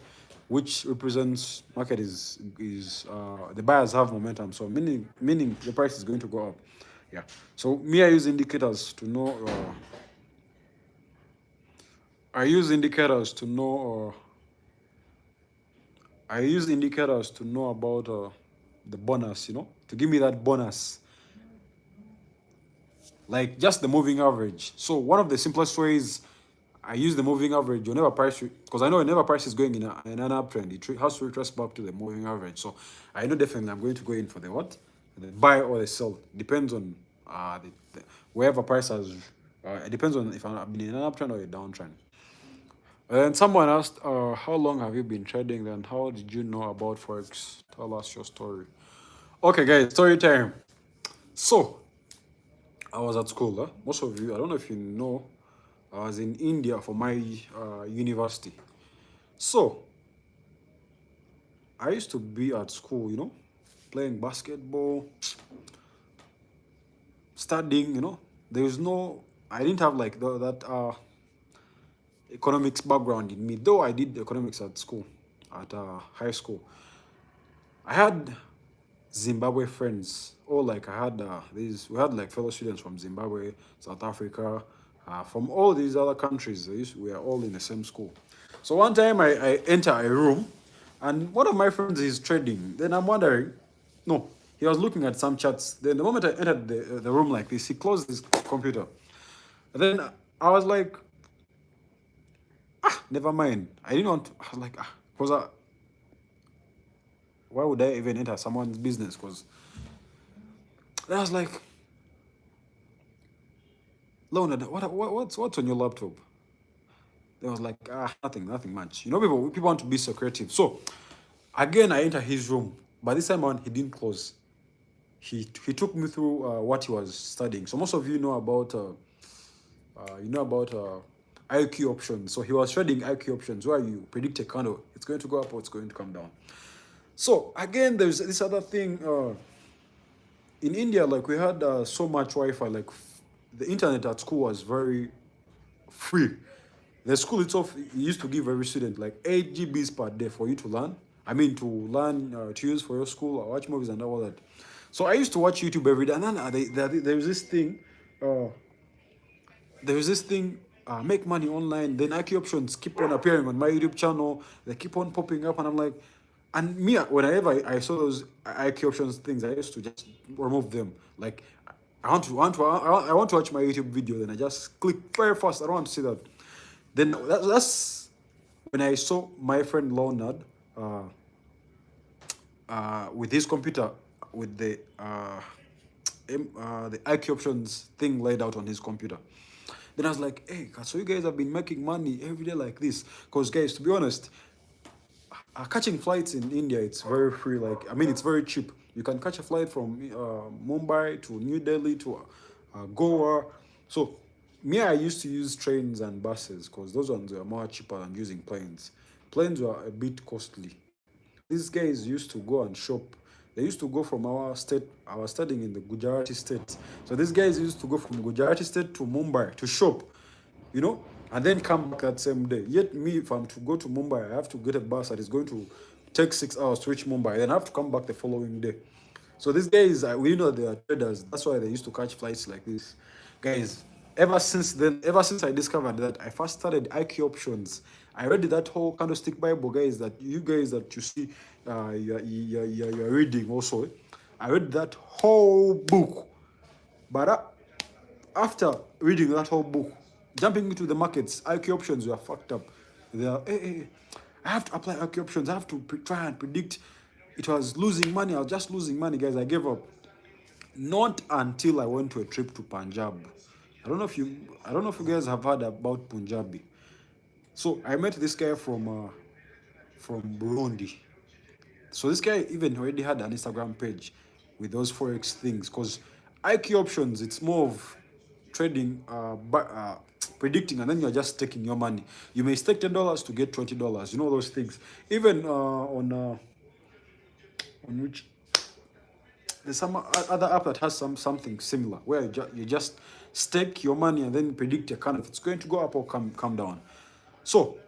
which represents market is the buyers have momentum. So meaning the price is going to go up. Yeah. So me, I use indicators to know. I use indicators to know. I use indicators to know about the bonus, you know, to give me that bonus. Like just the moving average. So one of the simplest ways I use the moving average whenever price, because I know whenever price is going in an uptrend, it has to retrace back to the moving average. So I know definitely I'm going to go in for the what? The buy or the sell. Depends on wherever price has, it depends on if I've been in an uptrend or a downtrend. And someone asked, how long have you been trading? Then how did you know about Forex? Tell us your story. Okay, guys, story time. So, I was at school. Most of you, I don't know if you know, I was in India for my university. So, I used to be at school, you know, playing basketball, studying, you know. I didn't have like that economics background in me, though I did economics at school, at high school. I had Zimbabwe friends, or like I had we had like fellow students from Zimbabwe, South Africa, from all these other countries. We are all in the same school. So one time I enter a room And one of my friends is trading. Then I'm wondering, no, he was looking at some chats. Then the moment I entered the room like this, he closed his computer. And then I was like, never mind. I didn't want to, I was like, because why would I even enter someone's business? Because I was like, Leonard, what's on your laptop? They was like, nothing much. You know, people want to be so creative. So again, I enter his room. But this time on, he didn't close. He took me through what he was studying. So most of you know about IQ options. So he was trading IQ options where you predict a candle, it's going to go up or it's going to come down. So again, there's this other thing. In India, like we had so much Wi-Fi, like the internet at school was very free. The school itself used to give every student like 8 GBs per day for you to learn. I mean, to learn, to use for your school or watch movies and all that. So I used to watch YouTube every day, and then there's this thing. There's this thing, make money online. Then IQ options keep on appearing on my YouTube channel. They keep on popping up, and I'm like, and me, whenever I saw those IQ options things, I used to just remove them. Like, I want to watch my YouTube video, then I just click very fast. I don't want to see that. Then that's when I saw my friend Leonard with his computer with the IQ options thing laid out on his computer. Then I was like, hey, so you guys have been making money every day like this? Because guys, to be honest, catching flights in India, it's very free. Like, I mean, it's very cheap. You can catch a flight from Mumbai to New Delhi to Goa. So me, I used to use trains and buses because those ones were more cheaper than using planes. Planes were a bit costly. These guys used to go and shop. They used to go from our state. I was studying in the Gujarati state. So these guys used to go from Gujarati state to Mumbai to shop, you know, and then come back that same day. Yet me, if I'm to go to Mumbai, I have to get a bus that is going to take 6 hours to reach Mumbai. Then I have to come back the following day. So these guys, we know they are traders. That's why they used to catch flights like this. Guys, ever since then, ever since I discovered that, I first started IQ options. I read that whole candlestick Bible, guys, that you see, you're reading also. I read that whole book. But after reading that whole book, jumping into the markets, IQ options were fucked up. They are, hey, I have to apply IQ options. I have to try and predict. It was losing money. I was just losing money, guys. I gave up. Not until I went to a trip to Punjab. I don't know if you guys have heard about Punjabi. So I met this guy from Burundi. So this guy even already had an Instagram page with those forex things, because IQ options, it's more of trading, predicting, and then you're just taking your money. You may stake $10 to get $20. You know those things. Even on which there's some other app that has something similar where you just stake your money and then predict a kind if it's going to go up or come down. So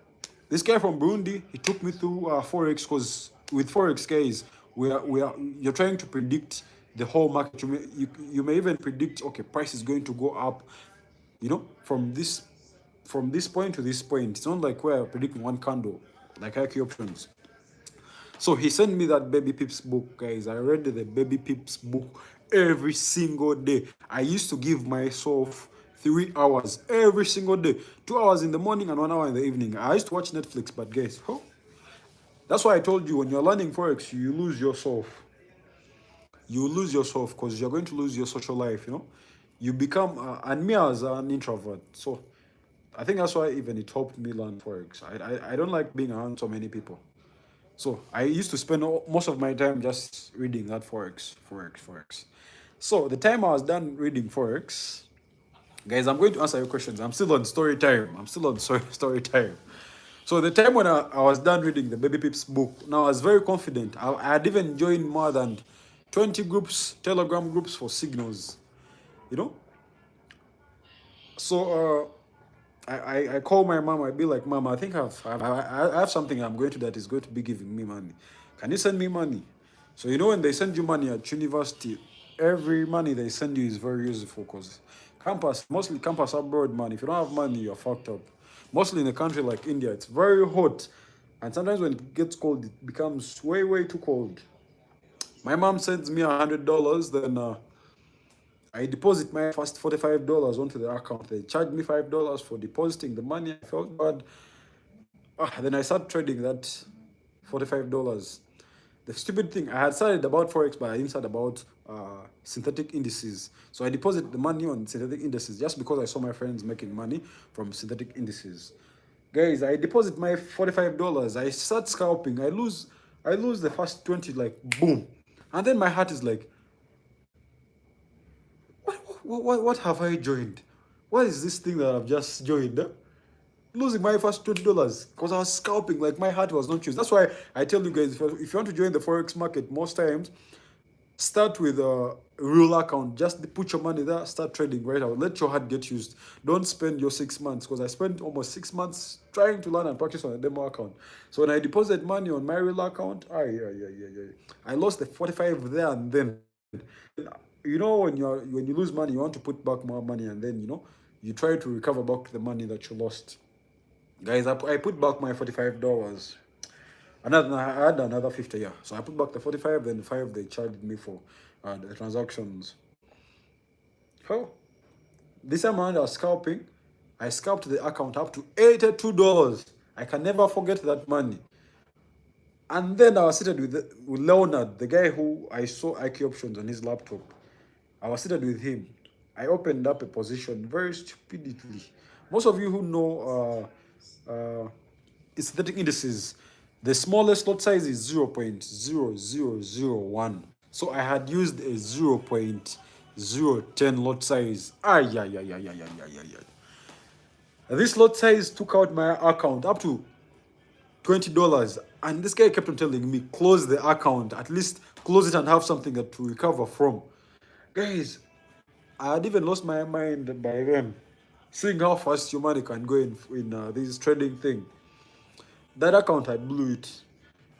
this guy from Burundi, he took me through forex, because with forex, guys, you're trying to predict the whole market. You may even predict, okay, price is going to go up, you know, from this point to this point. It's not like we're predicting one candle like IQ options. So he sent me that Baby Pips book, guys. I read the Baby Pips book every single day. I used to give myself 3 hours every single day, 2 hours in the morning and 1 hour in the evening. I used to watch Netflix, but guys, that's why I told you, when you're learning forex, you lose yourself. You lose yourself because you're going to lose your social life. You know, you become and me as an introvert, so I think that's why even it helped me learn forex. I don't like being around so many people. So I used to spend most of my time just reading that forex. So the time I was done reading forex, guys, I'm going to answer your questions. I'm still on story time. Story time. So the time when I was done reading the Baby Pips book, now I was very confident. I had even joined more than 20 groups, Telegram groups for signals, you know. So I call my mom. I be like, Mom, I think I have something I'm going to that is going to be giving me money. Can you send me money? So you know, when they send you money at university, every money they send you is very useful, because mostly campus abroad money. If you don't have money, you're fucked up. Mostly in a country like India, it's very hot. And sometimes when it gets cold, it becomes way, way too cold. My mom sends me $100, then I deposit my first $45 onto the account. They charge me $5 for depositing the money. I felt bad. Then I started trading that $45. The stupid thing, I had started about Forex, but I didn't start about synthetic indices. So I deposit the money on synthetic indices just because I saw my friends making money from synthetic indices. Guys, I deposit my $45. I start scalping. I lose the first 20, like boom. And then my heart is like, what have I joined? What is this thing that I've just joined? Huh? Losing my first $20 because I was scalping, like my heart was not choosing. That's why I tell you guys, if you want to join the Forex market, most times start with a real account. Just put your money there, start trading right out. Let your heart get used. Don't spend your 6 months, because I spent almost 6 months trying to learn and practice on a demo account. So when I deposit money on my real account, I lost the 45 there and then. You know, when you lose money, you want to put back more money, and then you try to recover back the money that you lost. Guys, I put back my $45. I had another 50, yeah. So I put back the 45, then the 5 they charged me for the transactions. Oh, this amount I was scalping, I scalped the account up to $82. I can never forget that money. And then I was seated with Leonard, the guy who I saw IQ options on his laptop. I was seated with him. I opened up a position very stupidly. Most of you who know synthetic indices, the smallest lot size is 0.0001. So I had used a 0.010 lot size. This lot size took out my account up to $20. And this guy kept on telling me, close the account, at least close it and have something to recover from. Guys, I had even lost my mind by then, seeing how fast your money can go in this trading thing. That account, I blew it.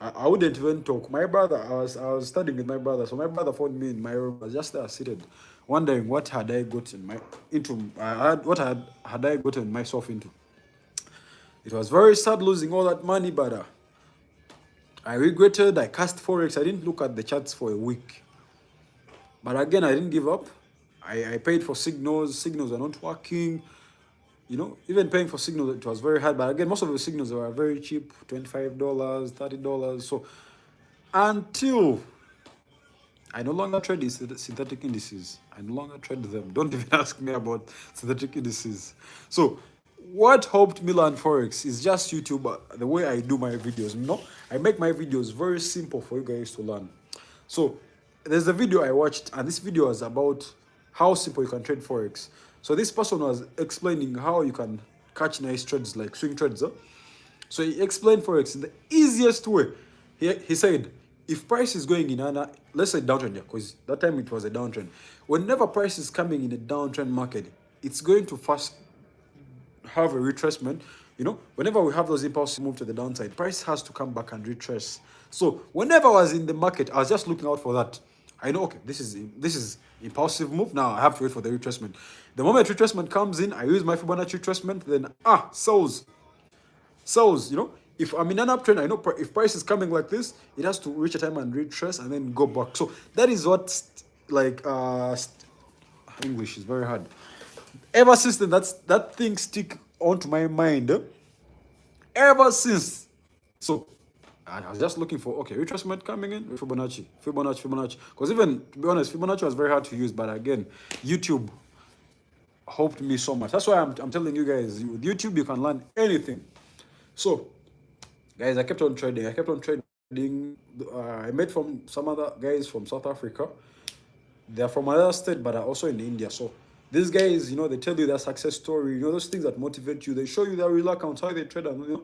I wouldn't even talk. My brother, I was studying with my brother, so my brother phoned me in my room. I was just there seated, wondering what had I gotten had I gotten myself into. It was very sad losing all that money, but I regretted. I cast Forex. I didn't look at the charts for a week. But again, I didn't give up. I paid for signals. Signals are not working. Even paying for signals, it was very hard. But again, most of the signals were very cheap, $25, $30. So until I no longer trade these synthetic indices. I no longer trade them. Don't even ask me about synthetic indices. So what helped me learn Forex is just YouTube, the way I do my videos. I make my videos very simple for you guys to learn. So there's a video I watched, and this video was about how simple you can trade Forex. So this person was explaining how you can catch nice trades, like swing trades. So he explained Forex in the easiest way. He said, if price is going in let's say downtrend, because that time it was a downtrend. Whenever price is coming in a downtrend market, it's going to first have a retracement. Whenever we have those impulses move to the downside, price has to come back and retrace. So whenever I was in the market, I was just looking out for that. I know, okay, this is impulsive move. Now I have to wait for the retracement. The moment retracement comes in, I use my Fibonacci retracement. Then sells. If I'm in an uptrend, I know if price is coming like this, it has to reach a time and retrace and then go back. So that is what English is very hard. Ever since then, that thing stick onto my mind. Ever since. So I was just looking for, okay, retracement coming in, Fibonacci. Because even, to be honest, Fibonacci was very hard to use. But again, YouTube helped me so much. That's why I'm telling you guys, with YouTube, you can learn anything. So, guys, I kept on trading. I met from some other guys from South Africa. They're from another state, but are also in India. So these guys, they tell you their success story, those things that motivate you. They show you their real accounts, how they trade, and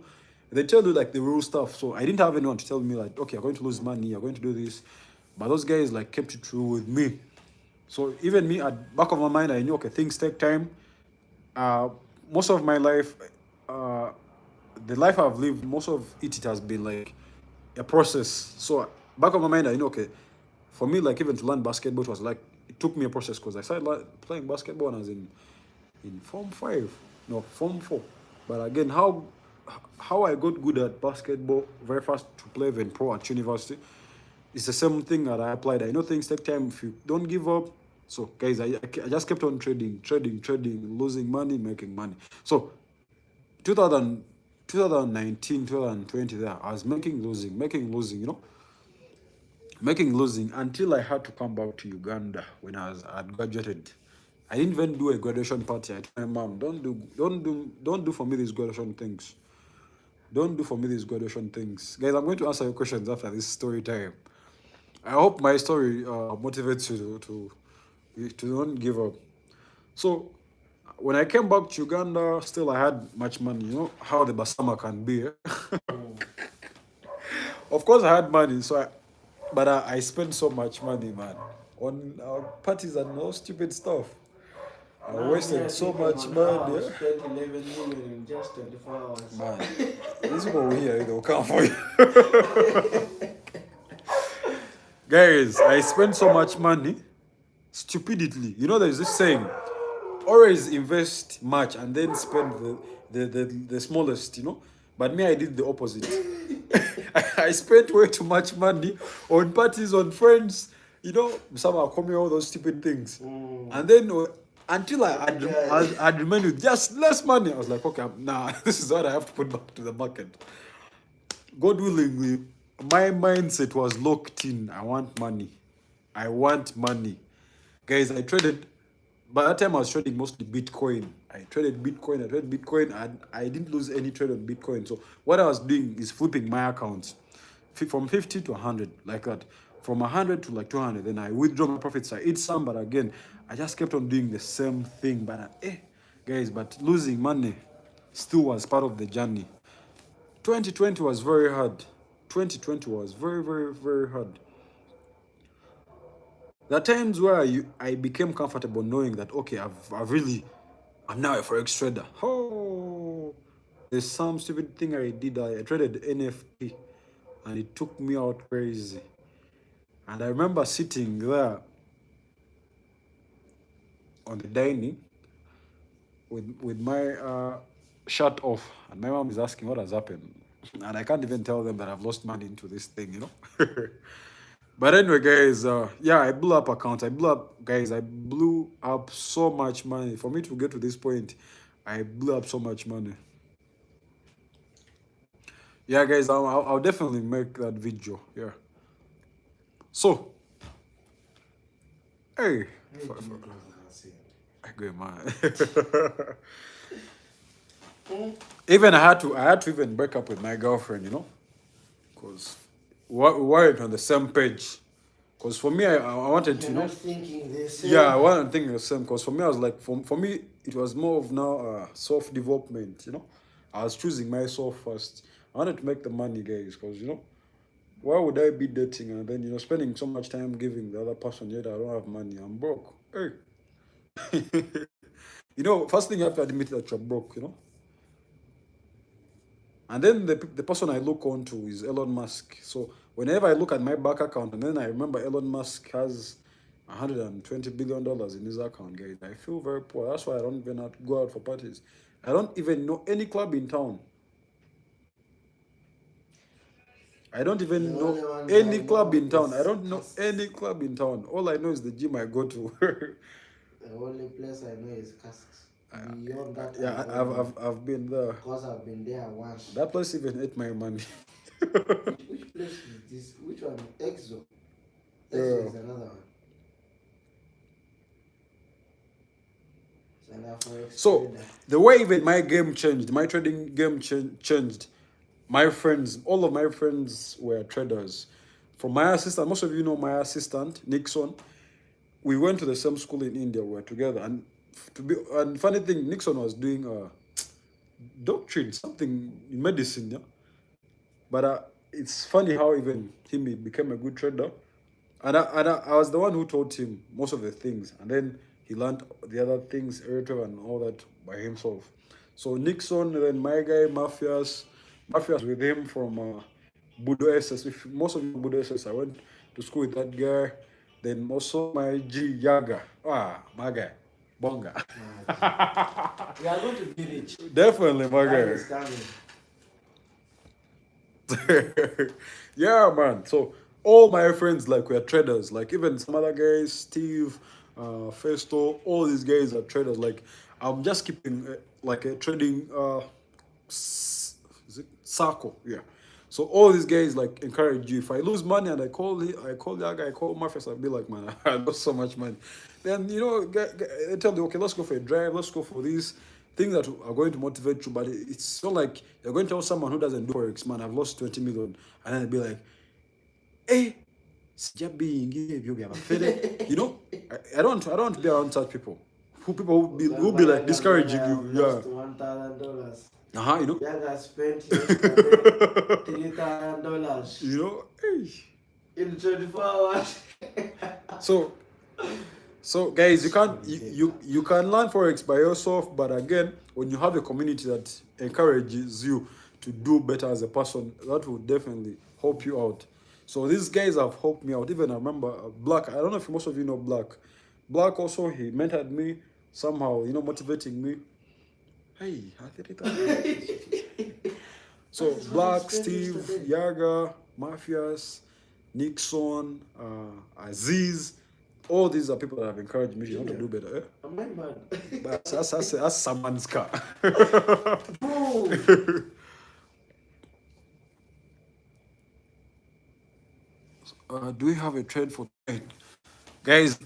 they tell you like the real stuff. So I didn't have anyone to tell me like, okay, you're going to lose money, you're going to do this. But those guys like kept it true with me. So even me, at back of my mind, I knew, okay, things take time. Most of my life, the life I've lived, most of it has been like a process. So back of my mind, I know, okay, for me, like even to learn basketball, it was like, it took me a process, because I started playing basketball when I was in Form 5, no, Form 4. But again, how how I got good at basketball very fast to play even pro at university. It's the same thing that I applied. I know things take time if you don't give up. So guys, I just kept on trading, losing money, making money. So 2000, 2019, 2020 there, I was making losing, making losing until I had to come back to Uganda when I had graduated. I didn't even do a graduation party. I told my mom, don't do for me these graduation things. Don't do for me these graduation things. Guys, I'm going to answer your questions after this story time. I hope my story motivates you to don't give up. So when I came back to Uganda, still I had much money. You know how the Basama can be. Of course, I had money, but I spent so much money, man, on parties and all stupid stuff. I wasted so much money. Spent 11 million in just 24 hours. Man, these people here, they'll come for you. Guys, I spent so much money stupidly. You know, there's this saying, always invest much and then spend the smallest, But me, I did the opposite. I spent way too much money on parties, on friends, some are coming all those stupid things. And then until I'd remained with just less money, I was like, okay, nah, this is what I have to put back to the market. God willingly, my mindset was locked in. I want money. Guys, I traded, by that time I was trading mostly Bitcoin. I traded Bitcoin, and I didn't lose any trade on Bitcoin. So what I was doing is flipping my accounts from 50 to 100, like that. From 100 to like 200. Then I withdraw my profits. I eat some, but again, I just kept on doing the same thing. But guys, but losing money still was part of the journey. 2020 was very hard. 2020 was very, very, very hard. There are times where I became comfortable knowing that, okay, I'm now a Forex trader. Oh, there's some stupid thing I did. I traded NFT and it took me out crazy. And I remember sitting there on the dining with my shirt off, and my mom is asking what has happened. And I can't even tell them that I've lost money into this thing. But anyway, guys, yeah, I blew up accounts. I blew up so much money. For me to get to this point, I blew up so much money. Yeah, guys, I'll definitely make that video. Yeah. So, hey, good man. Even I had to even break up with my girlfriend, because we weren't on the same page. Because for me, I wanted to, Not thinking the same. Yeah, I wasn't thinking the same. Because for me, I was like, for me, it was more of now self-development, I was choosing myself first. I wanted to make the money, guys, because, why would I be dating and then, spending so much time giving the other person, yet I don't have money, I'm broke. Hey. First thing you have to admit that you're broke, And then the person I look on to is Elon Musk. So whenever I look at my bank account and then I remember Elon Musk has $120 billion in his account, guys, I feel very poor. That's why I don't even go out for parties. I don't even know any club in town. I don't even know any club in town. I don't know any club in town. All I know is the gym I go to. The only place I know is Casks. Beyond that, yeah, I've been there. Because I've been there once. That place even ate my money. Which place is this? Which one? Exo. Exo is another one. So the way even my game changed, my trading game changed. My friends, all of my friends were traders. From my assistant, most of you know my assistant, Nixon. We went to the same school in India. We were together. And funny thing, Nixon was doing doctrine, something in medicine, yeah. But it's funny how even he became a good trader. And I was the one who taught him most of the things. And then he learned the other things, Eritrea and all that by himself. So Nixon, then my guy, Mafias with him from Budo SS. Most of you know Budo SS, I went to school with that guy. Then also my G Yaga. My guy. Bonga. We are going to be rich. Definitely, my guy. Is coming. Yeah, man. So all my friends like were traders. Like even some other guys, Steve, Festo, all these guys are traders. Like I'm just keeping like a trading is it circle? Yeah. So all these guys like encourage you. If I lose money and I call that guy, I call my face, I'll be like, man, I lost so much money. Then you know, they tell you, okay, let's go for a drive, let's go for these things that are going to motivate you. But it's not like you're going to tell someone who doesn't do forex, man, I've lost 20 million, and then they'll be like, hey, you know, I don't want to be around such people. People who be like discouraging you. Yeah. $1,000. You know. Yaga spent yesterday $3,000 You know, hey. in 24 hours. So so guys, you can learn forex by yourself, but again, when you have a community that encourages you to do better as a person, that will definitely help you out. So these guys have helped me out. Even I remember Black. I don't know if most of you know Black. Black also, he mentored me somehow, you know, motivating me. Hey, I think that. So Black, Steve, Yaga, Mafias, Nixon, Aziz, all these are people that have encouraged me to do better. Am I mad? That's someone's car. Boom! Do we have a trade for trade? Guys,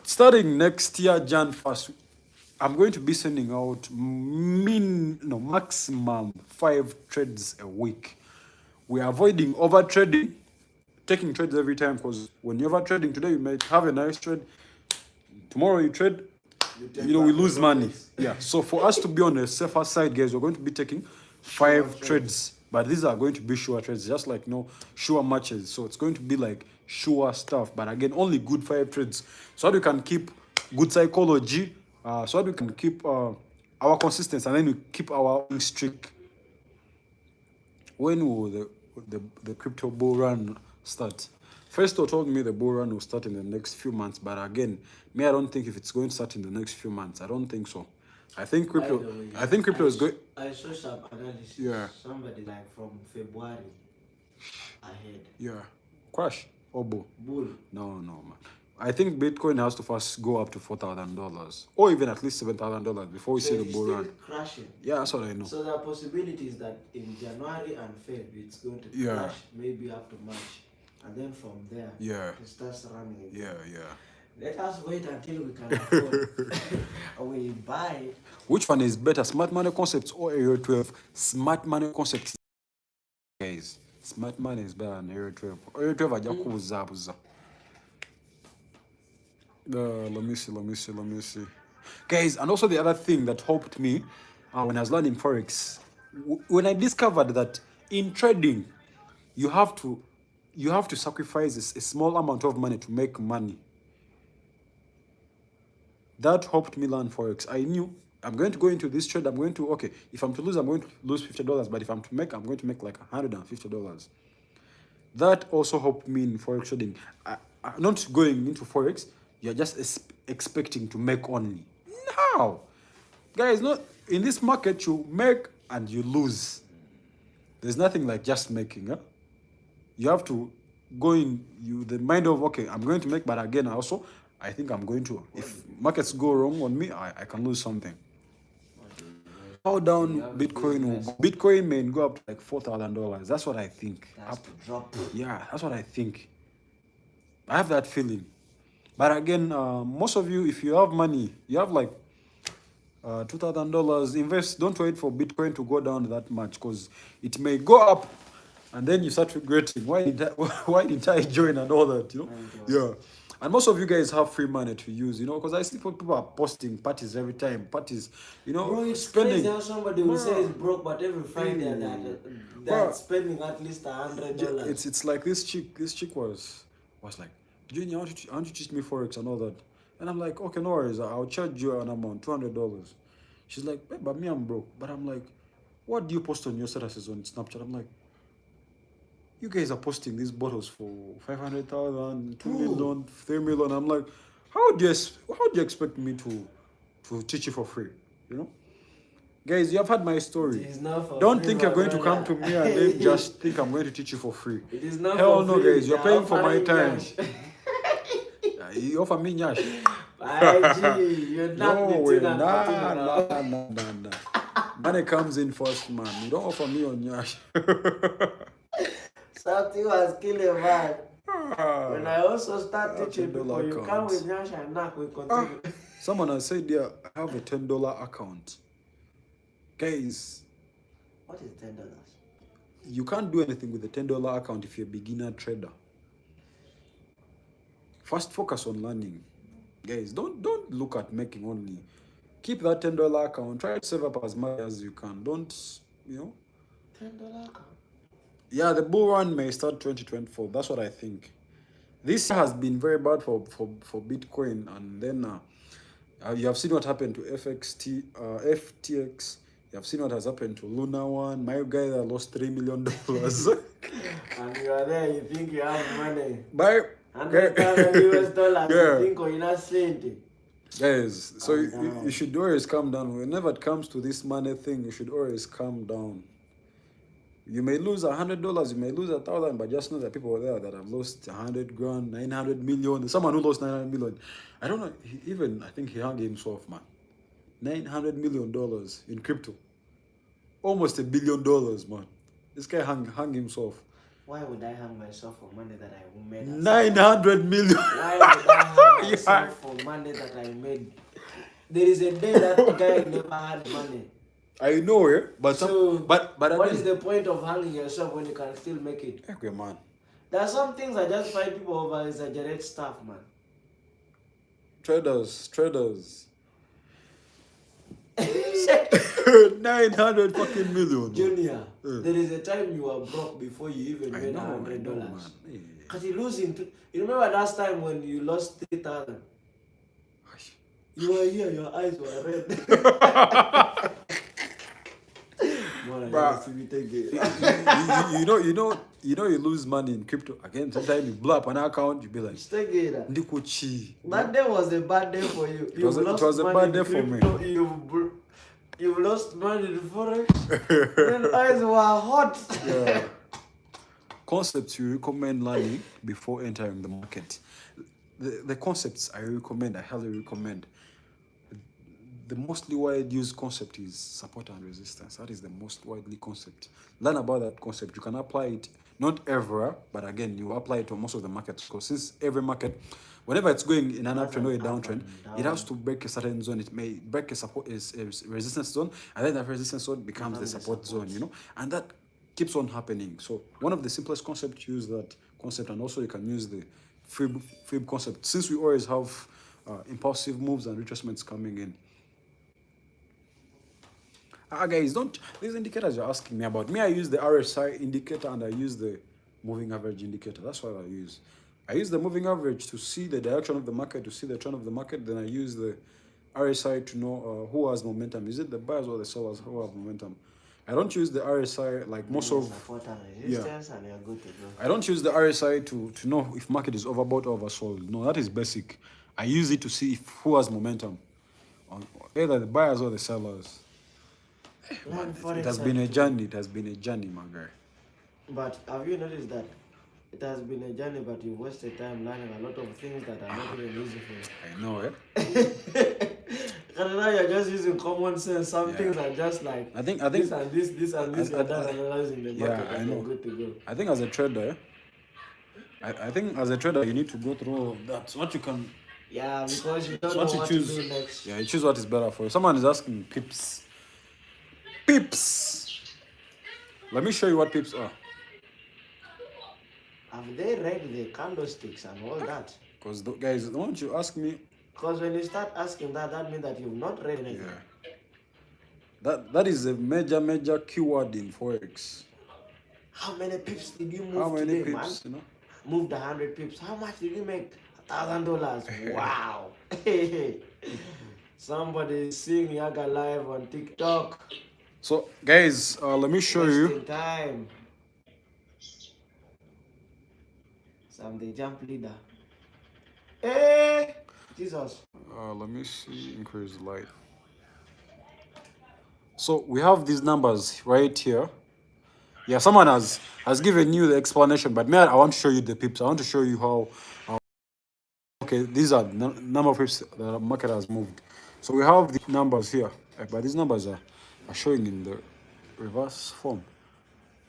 starting next year, Jan 1st, I'm going to be sending out maximum 5 trades a week. We're avoiding over trading, taking trades every time, because when you're over trading today, you might have a nice trade. Tomorrow you trade, you know, we lose money. Yeah. So for us to be on the safer side, guys, we're going to be taking 5 trades. But these are going to be sure trades, just like sure matches. So it's going to be like sure stuff. But again, only good 5 trades. So that we can keep good psychology. So that we can keep our consistency, and then we keep our streak. When will the crypto bull run start? Festo told me the bull run will start in the next few months, but again, me, I don't think if it's going to start in the next few months. I don't think so. I think crypto. I think crypto is going. I saw some analysis. Yeah. Somebody like from February ahead. Yeah. Crash or bull? Bull. No, man. I think Bitcoin has to first go up to $4,000, or even at least $7,000 before we see the bull run. Crashing. Yeah, that's what I know. So there are possibilities that in January and February it's going to crash, maybe up to March, and then from there it starts running again. Yeah. Let us wait until we can afford. We buy it. Which one is better, Smart Money Concepts or Area 12? Smart Money Concepts, guys. Smart Money is better than Area 12. Area 12 ajakuzabuza. Let me see. Guys, and also the other thing that helped me when I was learning Forex, when I discovered that in trading, you have to sacrifice a small amount of money to make money. That helped me learn Forex. I knew I'm going to go into this trade. If I'm to lose, I'm going to lose $50. But if I'm to make, I'm going to make like $150. That also helped me in Forex trading. I'm not going into Forex. You're just expecting to make only. No! Guys, not in this market, you make and you lose. There's nothing like just making. Huh? You have to go in the mind of, okay, I'm going to make, but again, I think I'm going to. If markets go wrong on me, I can lose something. How down Bitcoin will go? Bitcoin may go up to like $4,000. That's what I think. Drop. Yeah, that's what I think. I have that feeling. But again, most of you, if you have money, you have like $2,000, invest. Don't wait for Bitcoin to go down that much, because it may go up, and then you start regretting, why did I join and all that, Yeah. And most of you guys have free money to use, because I see people are posting parties every time. Parties, Bro, it's spending. crazy how somebody will say it's broke, but every Friday they're spending at least $100. It's like this chick was like, Junior, I want you to teach me Forex and all that. And I'm like, okay, no worries, I'll charge you an amount, $200. She's like, hey, but me, I'm broke. But I'm like, what do you post on your statuses on Snapchat? I'm like, you guys are posting these bottles for 500,000, 2 million, 3 million. I'm like, how do you expect me to teach you for free? Guys, you have heard my It story. is not for Don't free, think my you're going to come brother. to me and then just think I'm going to teach you for free. It is not Hell for no, free. guys. You're They paying are for my offering time. cash. You offer me nyash. IG, you're not No the way. thing I'm putting Nah. around. Money comes in first, man. You don't offer me on nyash. Something was killing, man. When I also start teaching $10 people, you come with accounts. Nyash and Nak, we continue. Someone has said there, I have a $10 account. Guys, What is $10? you can't do anything with a $10 account if you're a beginner trader. First, focus on learning. Guys, don't look at making only. Keep that $10 account. Try to save up as much as you can. Don't, $10 account? Yeah, the bull run may start 2024. That's what I think. This year has been very bad for Bitcoin, and then you have seen what happened to FTX. You have seen what has happened to Luna One. My guy that lost $3 million. And you are there, you think you have money. Bye. $100,000 Yeah. you think you're not saying. Guys, so Calm you down. should always calm down. Whenever it comes to this money thing, you should always calm down. You may lose $100, you may lose 1,000, but just know that people are there that have lost 100 grand, 900 million. Someone who lost 900 million. I don't know. I think he hung himself, man. $900 million in crypto. Almost $1 billion, man. This guy hung himself. Why would I hang myself for money that I made? 900 million. Why would I hang myself for money that I made? There is a day that guy never had money. I know, eh? But What again, is the point of hanging yourself when you can still make it? okay, man. There are some things I just find people over exaggerate stuff, man. Traders. 900 fucking million. Junior, there is a time you were broke before you even I made know, $100. man. Yeah. Because you losing. You remember last time when you lost 3,000? You were here, your eyes were red. You lose money in crypto. Again, sometimes you blow up an account, you be like, Ndiko chi. That day was a bad day for you. It was a bad day for me. You've lost money in Forex. Your eyes were hot. Yeah. Concepts you recommend learning before entering the market. The concepts I highly recommend. The mostly wide used concept is support and resistance. That is the most widely concept. Learn about that concept. You can apply it, not ever, but again, you apply it to most of the markets. Because since every market, whenever it's going in an uptrend or a downtrend, it has to break a certain zone. It may break a resistance zone, and then that resistance zone becomes the support zone, and that keeps on happening. So one of the simplest concepts, use that concept, and also you can use the fib concept. Since we always have impulsive moves and retracements coming in. Guys, these indicators you're asking me about. Me, I use the RSI indicator and I use the moving average indicator. That's what I use. I use the moving average to see the direction of the market, to see the trend of the market. Then I use the RSI to know who has momentum. Is it the buyers or the sellers who have momentum? I don't use the RSI like most of... Support and resistance, and you're good to go. I don't use the RSI to know if market is overbought or oversold. No, that is basic. I use it to see who has momentum. Either the buyers or the sellers. It has been a journey. It has been a journey, my guy. But have you noticed that it has been a journey, but you've wasted time learning a lot of things that are not even easy for you? I know, eh? And now you're just using common sense. Some things are just like I think this and this and this. You're done analyzing the market and you're good to go. I think as a trader, you need to go through that. So what you can... Yeah, because you don't know what to do next. Yeah, you choose what is better for you. Someone is asking pips. Pips! Let me show you what pips are. Have they read the candlesticks and all that? Because, guys, don't you ask me... Because when you start asking that means that you've not read anything. Yeah. That is a major keyword in Forex. How many pips did you move How many today, pips, man? Moved 100 pips. How much did you make? $1,000. Wow. Somebody is seeing Yaga live on TikTok. So, guys, let me show you. Time. Some the jump leader. Hey, Jesus. Let me see. Increase light. So we have these numbers right here. Yeah, someone has given you the explanation, but me, I want to show you the pips. I want to show you how. Okay, these are number of pips that the market has moved. So we have the numbers here, but these numbers are showing in the reverse form.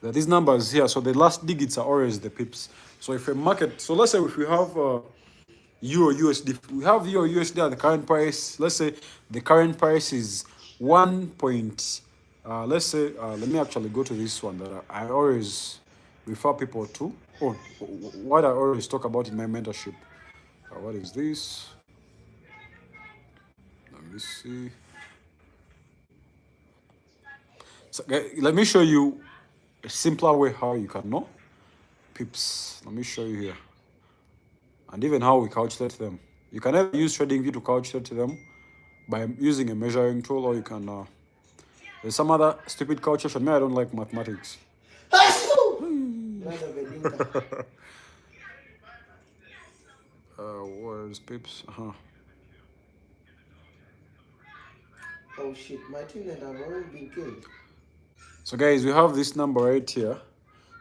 There are these numbers here, so the last digits are always the pips. So if a market, so let's say if we have Euro USD, we have Euro USD at the current price. Let's say the current price is 1 point. Let's say, let me actually go to this one that I always refer people to. Oh, what I always talk about in my mentorship. What is this? Let me see. So, let me show you a simpler way how you can know pips. Let me show you here. And even how we calculate them. You can either use TradingView to calculate them by using a measuring tool, or you can. There's some other stupid calculation. Me, I don't like mathematics. Where's pips? Oh shit, my teammate have already been killed. So guys, we have this number right here.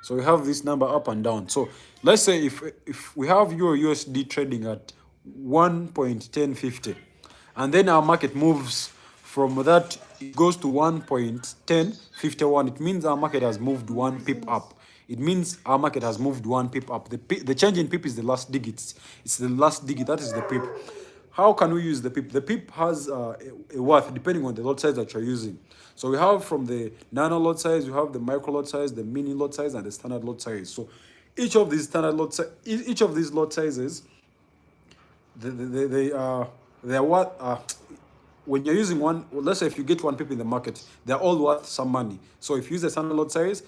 So we have this number up and down. So let's say if we have Euro USD trading at 1.1050, and then our market moves from that, it goes to 1.1051, it means our market has moved one pip up. It means our market has moved one pip up. The change in pip is the last digit. It's the last digit. That is the pip. How can we use the pip? The pip has a worth depending on the lot size that you're using. So we have from the nano lot size, we have the micro lot size, the mini lot size, and the standard lot size. So each of these standard lot each of these lot sizes, they are what when you're using one. Let's say if you get one pip in the market, they're all worth some money. So if you use a standard lot size,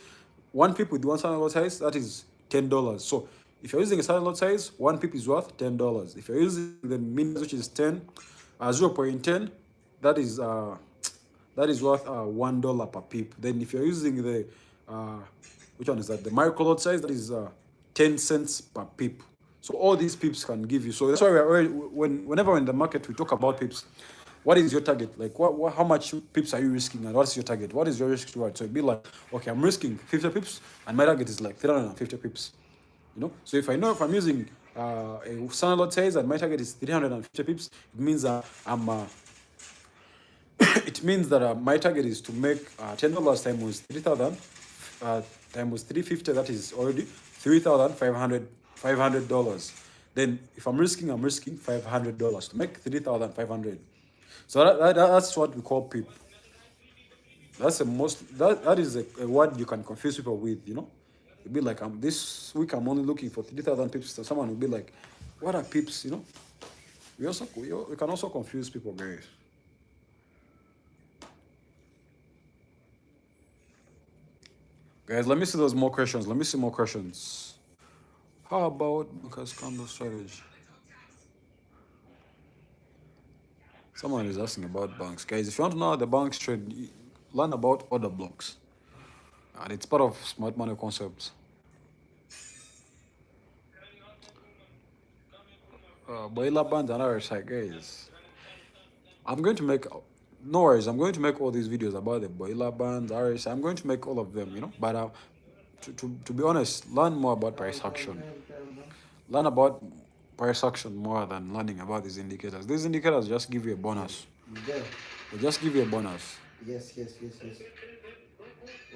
one pip with one standard lot size, that is $10. So if you're using a standard lot size, one pip is worth $10. If you're using the mini, which is 0.10, that is worth $1 per pip. Then if you're using the which one is that? The micro lot size, that is 10 cents per pip. So all these pips can give you. So that's why whenever in the market we talk about pips, what is your target? Like how much pips are you risking, and what's your target? What is your risk reward? So it'd be like, okay, I'm risking 50 pips, and my target is like 350 pips. So if I know if I'm using a standard lot size and my target is 350 pips, it means it means that my target is to make $10 times 3,000 times 350. That is already $3,500. Then if I'm risking $500 to make 3,500. So that's what we call PIP. That's the most that is a word you can confuse people with. It'd be like this week I'm only looking for 3,000 pips. So someone will be like, what are pips? We can also confuse people, guys. Guys, let me see those more questions. Let me see more questions. How about Lucas candle strategy? Someone is asking about banks. Guys, if you want to know how the banks trade, learn about order blocks. And it's part of smart money concepts. Boiler bands and RSI, guys. I'm going to make, no worries, I'm going to make all these videos about the boiler bands, RSI. I'm going to make all of them. But to be honest, learn more about price action. Learn about price action more than learning about these indicators. These indicators just give you a bonus. Yeah. They just give you a bonus. Yes.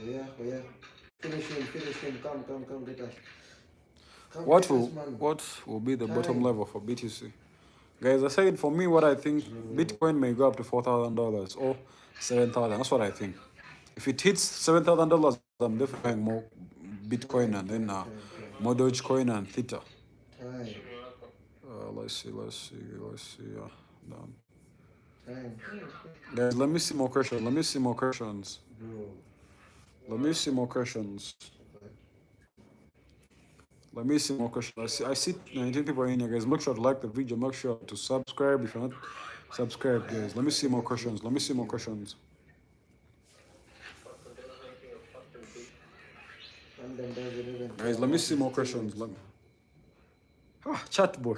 Oh yeah. Finish him. Come, get us. What will be the bottom level for BTC? Guys, I said for me what I think Bitcoin may go up to $4,000 or 7,000. That's what I think. If it hits $7,000, I'm definitely buying more Bitcoin and then more Dogecoin and Theta. Let's see. Done. Guys, let me see more questions. Let me see more questions. I see 19 people in here, guys. Make sure to like the video. Make sure to subscribe if you're not subscribed, guys. Let me see more questions. Guys, let me see more questions. Chat boy.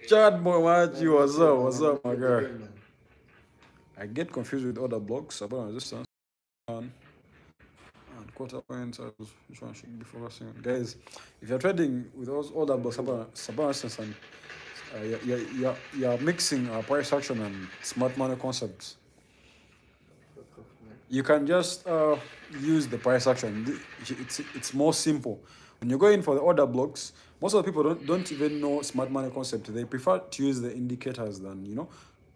Chat boy, what's up, my guy? I get confused with other blocks, support and resistance, and quarter points. Which one should be focusing on? Guys, if you're trading with those other blocks, support and resistance, and you're mixing price action and smart money concepts, you can just use the price action. It's more simple. When you go in for the order blocks, most of the people don't even know smart money concept. They prefer to use the indicators than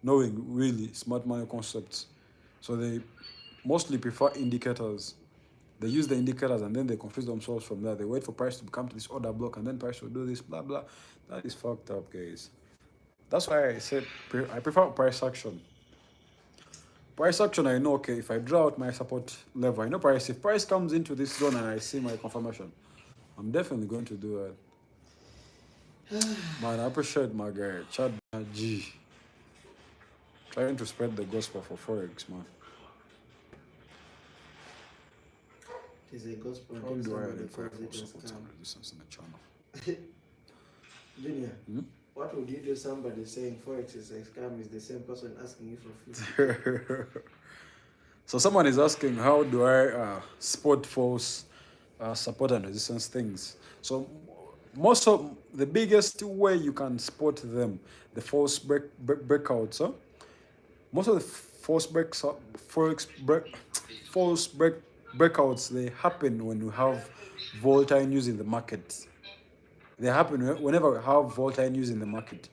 knowing really smart money concepts. So they mostly prefer indicators. They use the indicators and then they confuse themselves from there. They wait for price to come to this order block and then price will do this, blah blah. That is fucked up, guys. That's why I said I prefer price action. Price action, I know, okay, if I draw out my support level, I know price. If price comes into this zone and I see my confirmation, I'm definitely going to do that. Man, I appreciate my guy, Chad G. Trying to spread the gospel for Forex, man. It is a gospel. How do I identify calls it a support scam. and resistance in the channel? Junior, Hmm? what would you do somebody saying Forex is a scam is the same person asking you for 50? So someone is asking, how do I spot false support and resistance things? So most of the biggest way you can spot them, the false breakouts. Most of the false breakouts, they happen when you have volatile news in the market. They happen whenever we have volatile news in the market.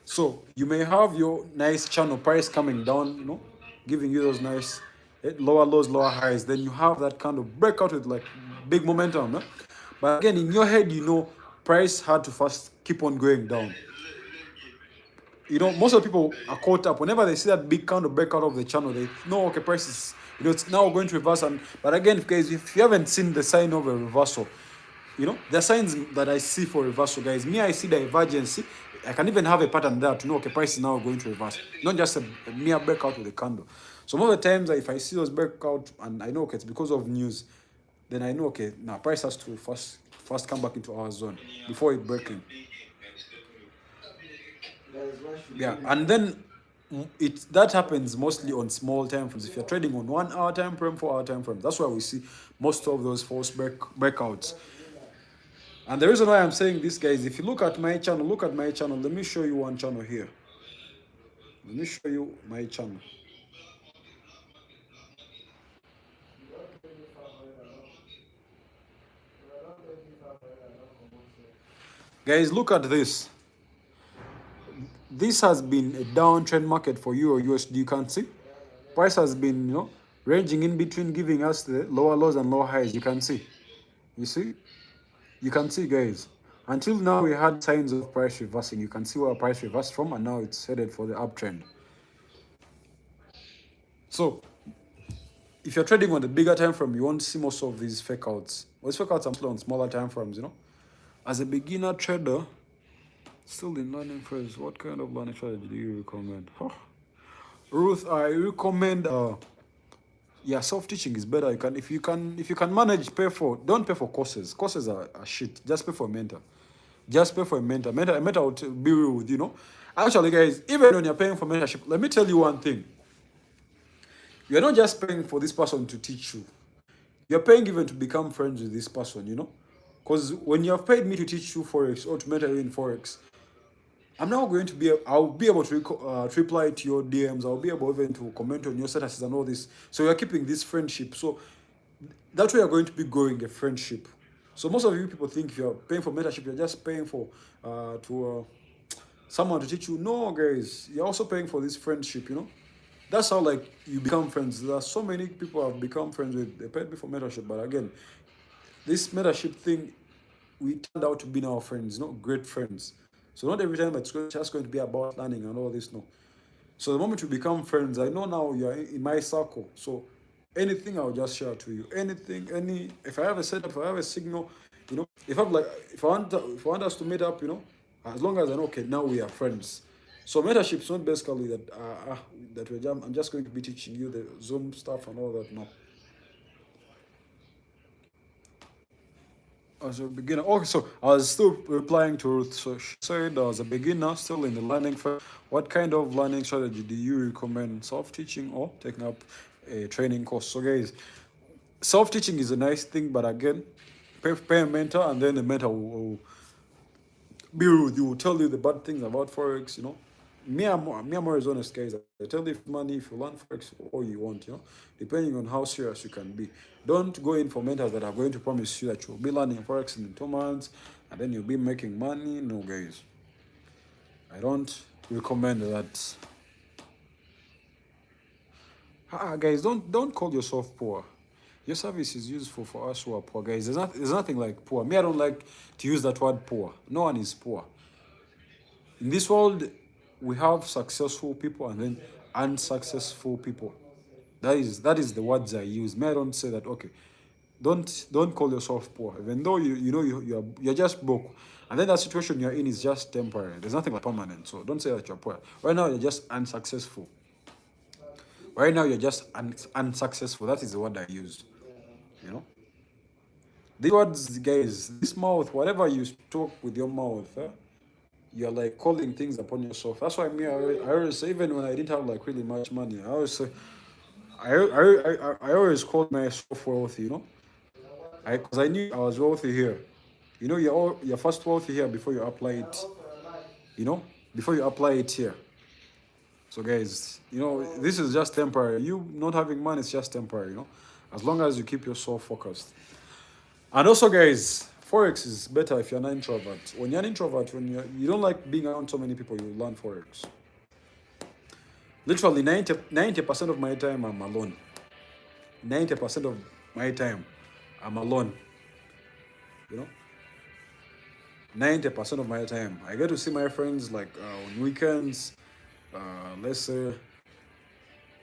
So you may have your nice channel price coming down, giving you those nice lower lows, lower highs. Then you have that kind of breakout with like big momentum. No? But again, in your head, price had to first keep on going down. Most of the people are caught up. Whenever they see that big kind of breakout of the channel, they know, okay, price is, it's now going to reverse. But again, guys, if you haven't seen the sign of a reversal, the signs that I see for reversal, guys, I see the divergence. I can even have a pattern there to know, okay, price is now going to reverse. Not just a mere breakout with a candle. So most of the times, if I see those breakout and I know, okay, it's because of news, then I know, okay, now price has to first come back into our zone before it breaking. Yeah, and then that happens mostly on small time frames. If you're trading on 1 hour time frame, 4 hour time frame, that's why we see most of those false breakouts. And the reason why I'm saying this, guys, if you look at my channel, let me show you one channel here. Let me show you my channel. Guys, look at this. This has been a downtrend market for Euro USD. You can see price has been, ranging in between, giving us the lower lows and lower highs. You can see. You see? You can see, guys. Until now, we had signs of price reversing. You can see where price reversed from, and now it's headed for the uptrend. So, if you're trading on the bigger time frame, you won't see most of these fake outs. These fake outs are mostly on smaller time frames, As a beginner trader, still in learning phase, what kind of learning strategy do you recommend? Ruth, I recommend self-teaching is better. If you can manage, don't pay for courses. Courses are shit. Just pay for a mentor. Just pay for a mentor. A mentor will be real with you, Actually, guys, even when you're paying for mentorship, let me tell you one thing. You're not just paying for this person to teach you. You're paying even to become friends with this person, Because when you have paid me to teach you Forex or to mentor you in Forex, I'm now going to I'll be able to reply to your DMs. I'll be able even to comment on your statuses and all this. So you're keeping this friendship. So that's where you're going to be growing a friendship. So most of you people think if you're paying for mentorship, you're just paying for someone to teach you. No, guys, you're also paying for this friendship, That's how you become friends. There are so many people I've become friends with. They paid me for mentorship, but again, this mentorship thing, we turned out to be our friends, great friends. So not every time it's just going to be about learning and all this, no. So the moment we become friends, I know now you're in my circle. So anything I'll just share to you. Anything, if I have a setup, if I have a signal, if I want us to meet up, as long as I know, okay, now we are friends. So mentorship is not basically that I'm just going to be teaching you the Zoom stuff and all that. No. As a beginner. Okay, so I was still replying to Ruth. So she said, as a beginner, still in the learning phase, what kind of learning strategy do you recommend? Self-teaching or taking up a training course? So guys, self-teaching is a nice thing, but again, pay a mentor, and then the mentor will be rude. You will tell you the bad things about Forex, you know. Me, I'm always honest, guys. I tell you if money, if you learn Forex, all you want, you know, depending on how serious you can be. Don't go in for mentors that are going to promise you that you'll be learning Forex in 2 months and then you'll be making money. No, guys. I don't recommend that. Guys, don't call yourself poor. Your service is useful for us who are poor, guys. There's nothing like poor. Me, I don't like to use that word poor. No one is poor. In this world, we have successful people and then unsuccessful people. That is the words I use. Me, I don't say that. Okay, don't call yourself poor, even though you know you're just broke, and then that situation you're in is just temporary. There's nothing like permanent. So don't say that you're poor. Right now you're just unsuccessful. Right now you're just unsuccessful. That is the word I used. You know, these words, guys. This mouth, whatever you talk with your mouth. You're like calling things upon yourself. That's why I always say, even when I didn't have like really much money, I always say, I always called myself wealthy, you know, because I knew I was wealthy here. You know, you're first wealthy here before you apply it, you know, before you apply it here. So guys, you know, this is just temporary. You not having money is just temporary, you know, as long as you keep yourself focused. And also, guys, Forex is better if you're an introvert. When you're an introvert, when you don't like being around so many people, you learn Forex. Literally 90% of my time I'm alone. 90% of my time I'm alone. You know? 90% of my time. I get to see my friends like on weekends. Let's say,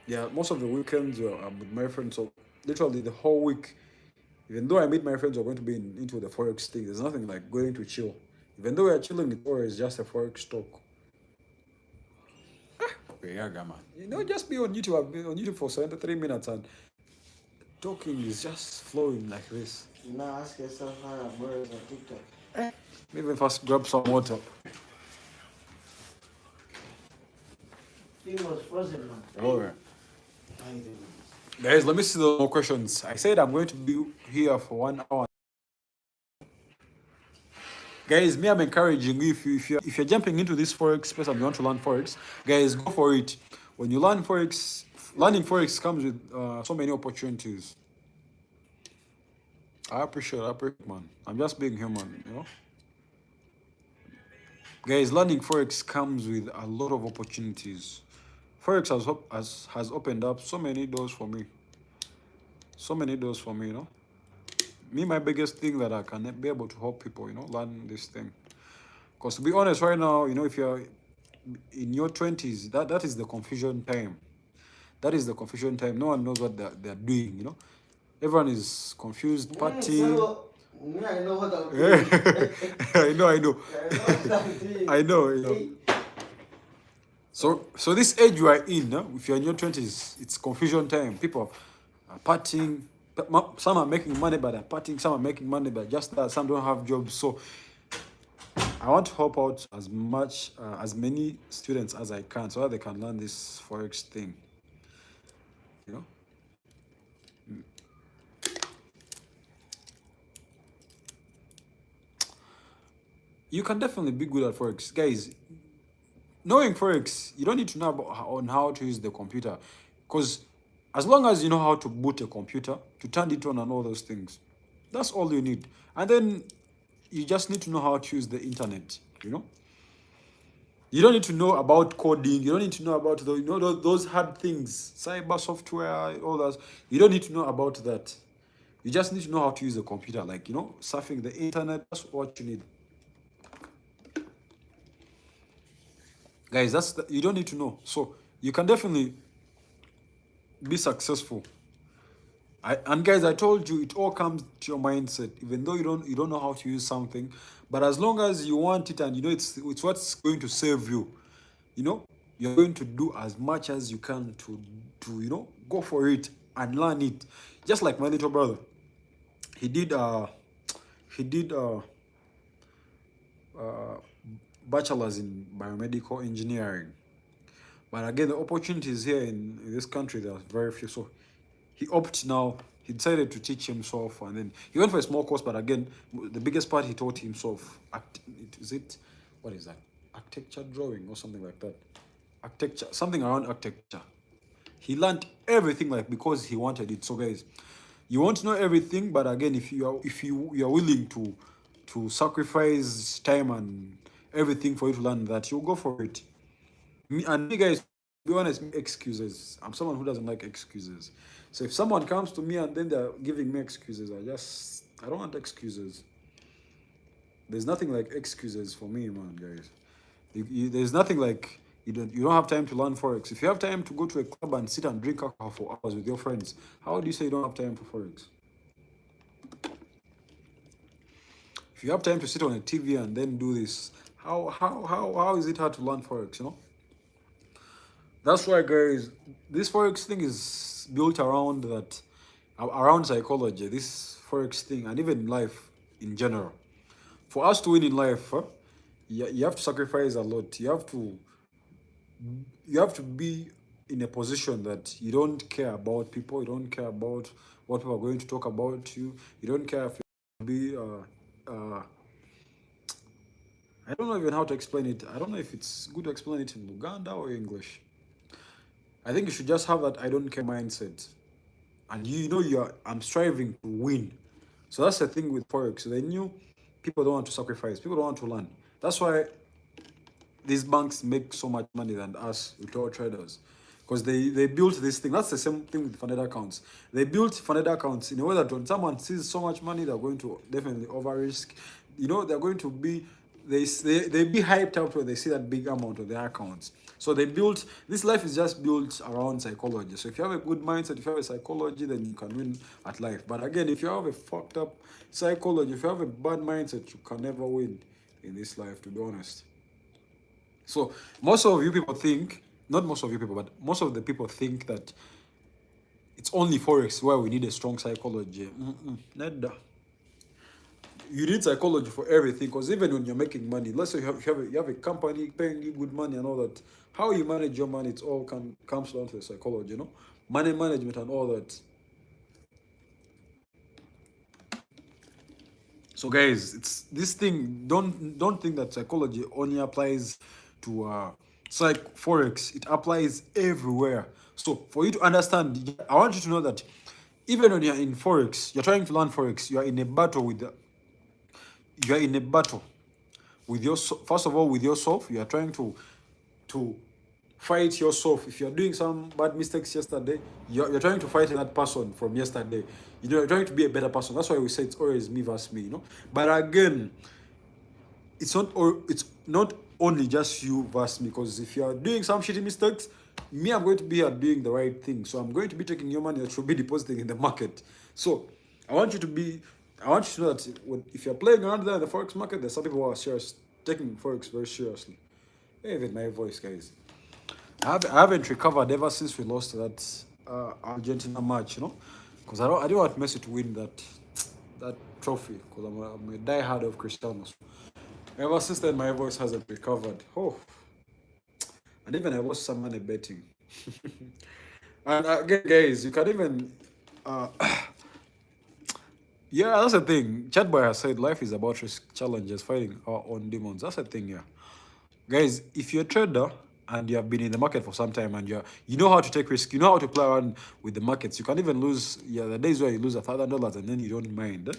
yeah, most of the weekends I'm with my friends. So literally the whole week, even though I meet my friends who are going to be into the Forex thing, there's nothing like going to chill. Even though we're chilling, it's always just a Forex talk. Yeah, man. You know, just be on YouTube. I've been on YouTube for 73 minutes and talking is just flowing like this. Now ask yourself how I'm worried on TikTok. Maybe first grab some water. Thing was frozen, man. Alright. Guys, let me see the more questions. I said I'm going to be here for 1 hour. Guys, me, I'm encouraging you if you're jumping into this Forex space and you want to learn Forex, guys, go for it. When you learn Forex, learning Forex comes with so many opportunities. I appreciate, man. I'm just being human, you know. Guys, learning Forex comes with a lot of opportunities. Forex has opened up so many doors for me. So many doors for me, you know. Me, my biggest thing that I can be able to help people, you know, learn this thing. Because to be honest, right now, you know, if you're in your 20s, that is the confusion time. That is the confusion time. No one knows what they're doing, you know. Everyone is confused, partying. So, me, I know what I'm doing. I know. I know what I'm doing. I know, you know. So this age you are in, if you're in your 20s, it's confusion time. People are partying. Some are making money by they're partying. Some are making money by just that. Some don't have jobs. So I want to help out as many students as I can so that they can learn this Forex thing. You know? You can definitely be good at Forex. Guys, knowing Forex, you don't need to know on how to use the computer. Because as long as you know how to boot a computer, to turn it on and all those things, that's all you need. And then you just need to know how to use the internet, you know? You don't need to know about coding. You don't need to know about those hard things, cyber software, all that. You don't need to know about that. You just need to know how to use a computer, like, you know, surfing the internet. That's what you need. Guys, you don't need to know. So you can definitely be successful. And guys, I told you it all comes to your mindset. Even though you don't know how to use something, but as long as you want it and you know it's what's going to save you, you know, you're going to do as much as you can to you know, go for it and learn it. Just like my little brother, he did he did uh, bachelor's in biomedical engineering. But again, the opportunities here in this country, there are very few. So he opted now. He decided to teach himself, and then he went for a small course. But again, the biggest part he taught himself. Is it? What is that? Architecture drawing or something like that. Architecture, something around architecture. He learned everything like because he wanted it. So guys, you won't know everything, but again, if you are willing to sacrifice time and everything for you to learn that, you'll go for it. Me guys, to be honest, excuses. I'm someone who doesn't like excuses. So if someone comes to me and then they're giving me excuses, I don't want excuses. There's nothing like excuses for me, man, guys. There's nothing like you don't have time to learn forex. If you have time to go to a club and sit and drink alcohol for hours with your friends, how do you say you don't have time for forex? If you have time to sit on a TV and then do this, how is it hard to learn forex? That's why, guys, this forex thing is built around that, around psychology. This forex thing, and even life in general. For us to win in life, you have to sacrifice a lot. You have to be in a position that you don't care about people. You don't care about what people are going to talk about you. You don't care if you be. I don't know even how to explain it. I don't know if it's good to explain it in Luganda or English. I think you should just have that I don't care mindset, and I'm striving to win. So that's the thing with forex. They knew people don't want to sacrifice. People don't want to learn. That's why these banks make so much money than us retail traders, because they built this thing. That's the same thing with funded accounts. They built funded accounts in a way that when someone sees so much money, they're going to definitely over risk. They're going to be they be hyped up when they see that big amount of their accounts. So they built this life is just built around psychology. So if you have a good mindset, if you have a psychology, then you can win at life. But again, if you have a fucked up psychology, if you have a bad mindset, you can never win in this life, to be honest. So most of you people think, not most of you people, but most of the people think that it's only forex where we need a strong psychology. Neither. You need psychology for everything, because even when you're making money, let's say you have a company paying you good money and all that, how you manage your money, it's all comes down to the psychology, money management and all that. So guys, it's this thing. Don't think that psychology only applies to forex. It applies everywhere. So for you to understand, I want you to know that even when you're in forex, you're trying to learn forex. You are in a battle with your first of all with yourself. You are trying to fight yourself. If you're doing some bad mistakes yesterday, you're trying to fight that person from yesterday. You're trying to be a better person. That's why we say it's always me versus me. But again, it's not only just you versus me, because if you are doing some shitty mistakes, me, I'm going to be here doing the right thing. So I'm going to be taking your money that should be deposited in the market. So I want you to be I want you to know that if you're playing around there in the forex market, there's some people who are serious, taking forex very seriously. Even my voice, guys. I haven't recovered ever since we lost that Argentina match, because I didn't want Messi to win that trophy, because I'm a diehard of Cristiano. Ever since then, my voice hasn't recovered. Oh, and even I lost some money betting. And again, guys, you can even, uh, yeah, that's the thing. Chatboy has said life is about risk, challenges, fighting our own demons. That's the thing, yeah. Guys, if you're a trader and you have been in the market for some time and you know how to take risk, you know how to play around with the markets, you can even lose. Yeah, the days where you lose $1,000 and then you don't mind.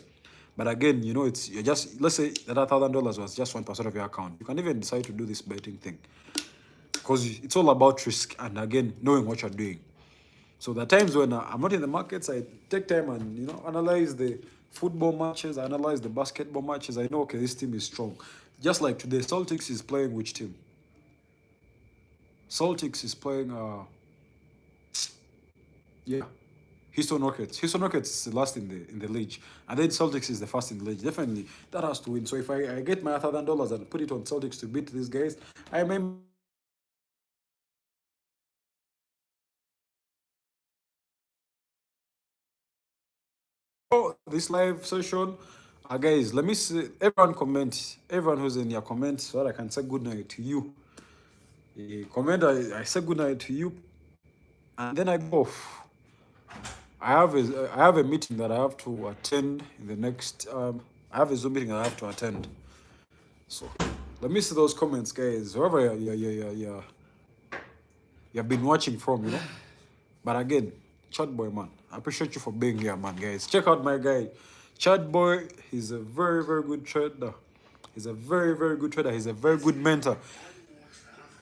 But again, you're just, let's say that $1,000 was just 1% of your account. You can even decide to do this betting thing, because it's all about risk and again knowing what you're doing. So the times when I'm not in the markets, I take time and analyze the football matches, I analyze the basketball matches. I know, okay, this team is strong. Just like today, Celtics is playing which team? Celtics is playing yeah, Houston Rockets. Houston Rockets is the last in the league, and then Celtics is the first in the league. Definitely, that has to win. So if I get my $1,000 and put it on Celtics to beat these guys, I may this live session. Guys, let me see. Everyone comment. Everyone who's in your comments, so that I can say good night to you. Comment. I say good night to you, and then I go off. I have a meeting that I have to attend in the next. I have a Zoom meeting that I have to attend. So let me see those comments, guys. Whoever you've been watching from, But again, Chat Boy, man, I appreciate you for being here, man, guys. Check out my guy, Chat Boy. He's a very, very good trader. He's a very, very good trader. He's a very good mentor.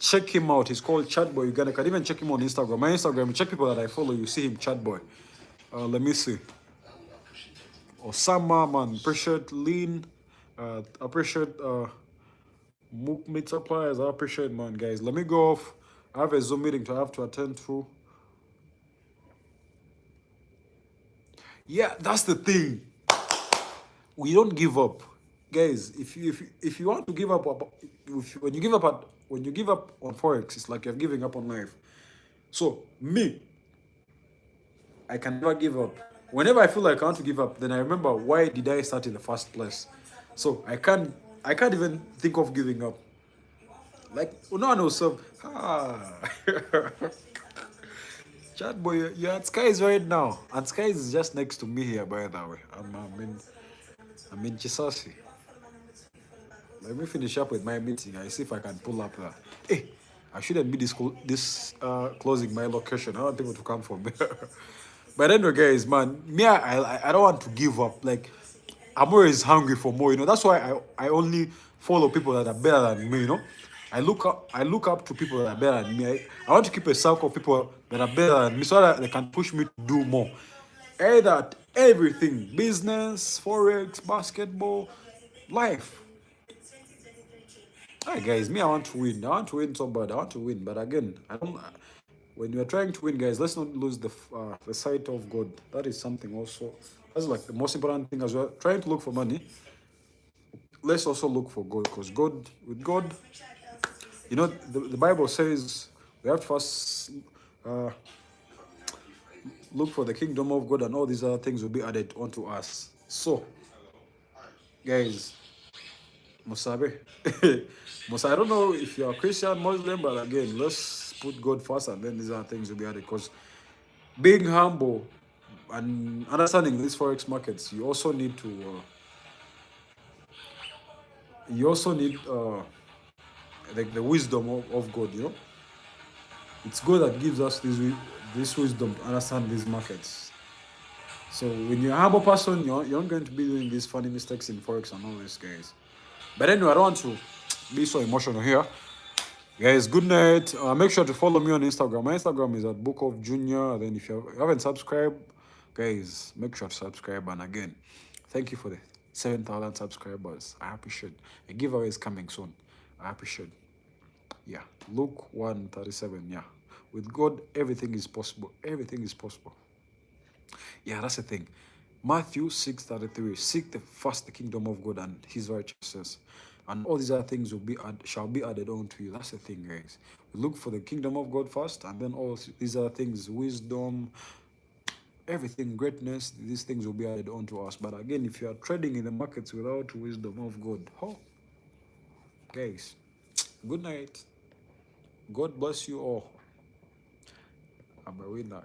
Check him out. He's called Chat Boy. You can even check him on Instagram. My Instagram, check people that I follow. You see him, Chat Boy. Let me see. Osama, man, appreciate Lean. Appreciate Mook Meat Suppliers. I appreciate, man, guys. Let me go off. I have a Zoom meeting to have to attend to. Yeah, that's the thing. We don't give up, guys. If you want to give up, when you give up on forex, it's like you're giving up on life. So me, I can never give up. Whenever I feel like I want to give up, then I remember why did I start in the first place. So I can't even think of giving up. Like no, no, so Chat boy, you're at Skies right now, and Skies is just next to me here. By the way, I'm in Chisasi. Let me finish up with my meeting. I see if I can pull up that. Hey, I shouldn't be closing my location. I want people to come from there. But anyway, guys, man, me, I don't want to give up. Like, I'm always hungry for more. That's why I only follow people that are better than me. I look up to people that are better than me. I want to keep a circle of people that are better than me so that they can push me to do more. Either everything, business, forex, basketball, life. Hi guys, me I want to win. I want to win so bad. I want to win, but again, I don't. When you are trying to win, guys, let's not lose the sight of God. That is something also. That's like the most important thing as well. Trying to look for money. Let's also look for God, because with God, the Bible says we have to first uh, look for the kingdom of God, and all these other things will be added onto us. So, guys, Musabe. Musa, I don't know if you're a Christian, Muslim, but again, let's put God first and then these other things will be added. Because being humble and understanding these forex markets, you also need the wisdom of God. It's God that gives us this wisdom to understand these markets. So when you're a humble person, you're not going to be doing these funny mistakes in forex and all these guys. But anyway, I don't want to be so emotional here. Guys, good night. Make sure to follow me on Instagram. My Instagram is at Book of Junior. Then if you haven't subscribed, guys, make sure to subscribe. And again, thank you for the 7,000 subscribers. I appreciate. A giveaway is coming soon. I appreciate. Yeah, Luke 1:37. Yeah, with God, everything is possible. Everything is possible. Yeah, that's the thing. Matthew 6:33. Seek the kingdom of God and His righteousness, and all these other things shall be added on to you. That's the thing, guys. We look for the kingdom of God first, and then all these other things, wisdom, everything, greatness, these things will be added on to us. But again, if you are trading in the markets without wisdom of God, guys, good night. God bless you all. I'm a winner.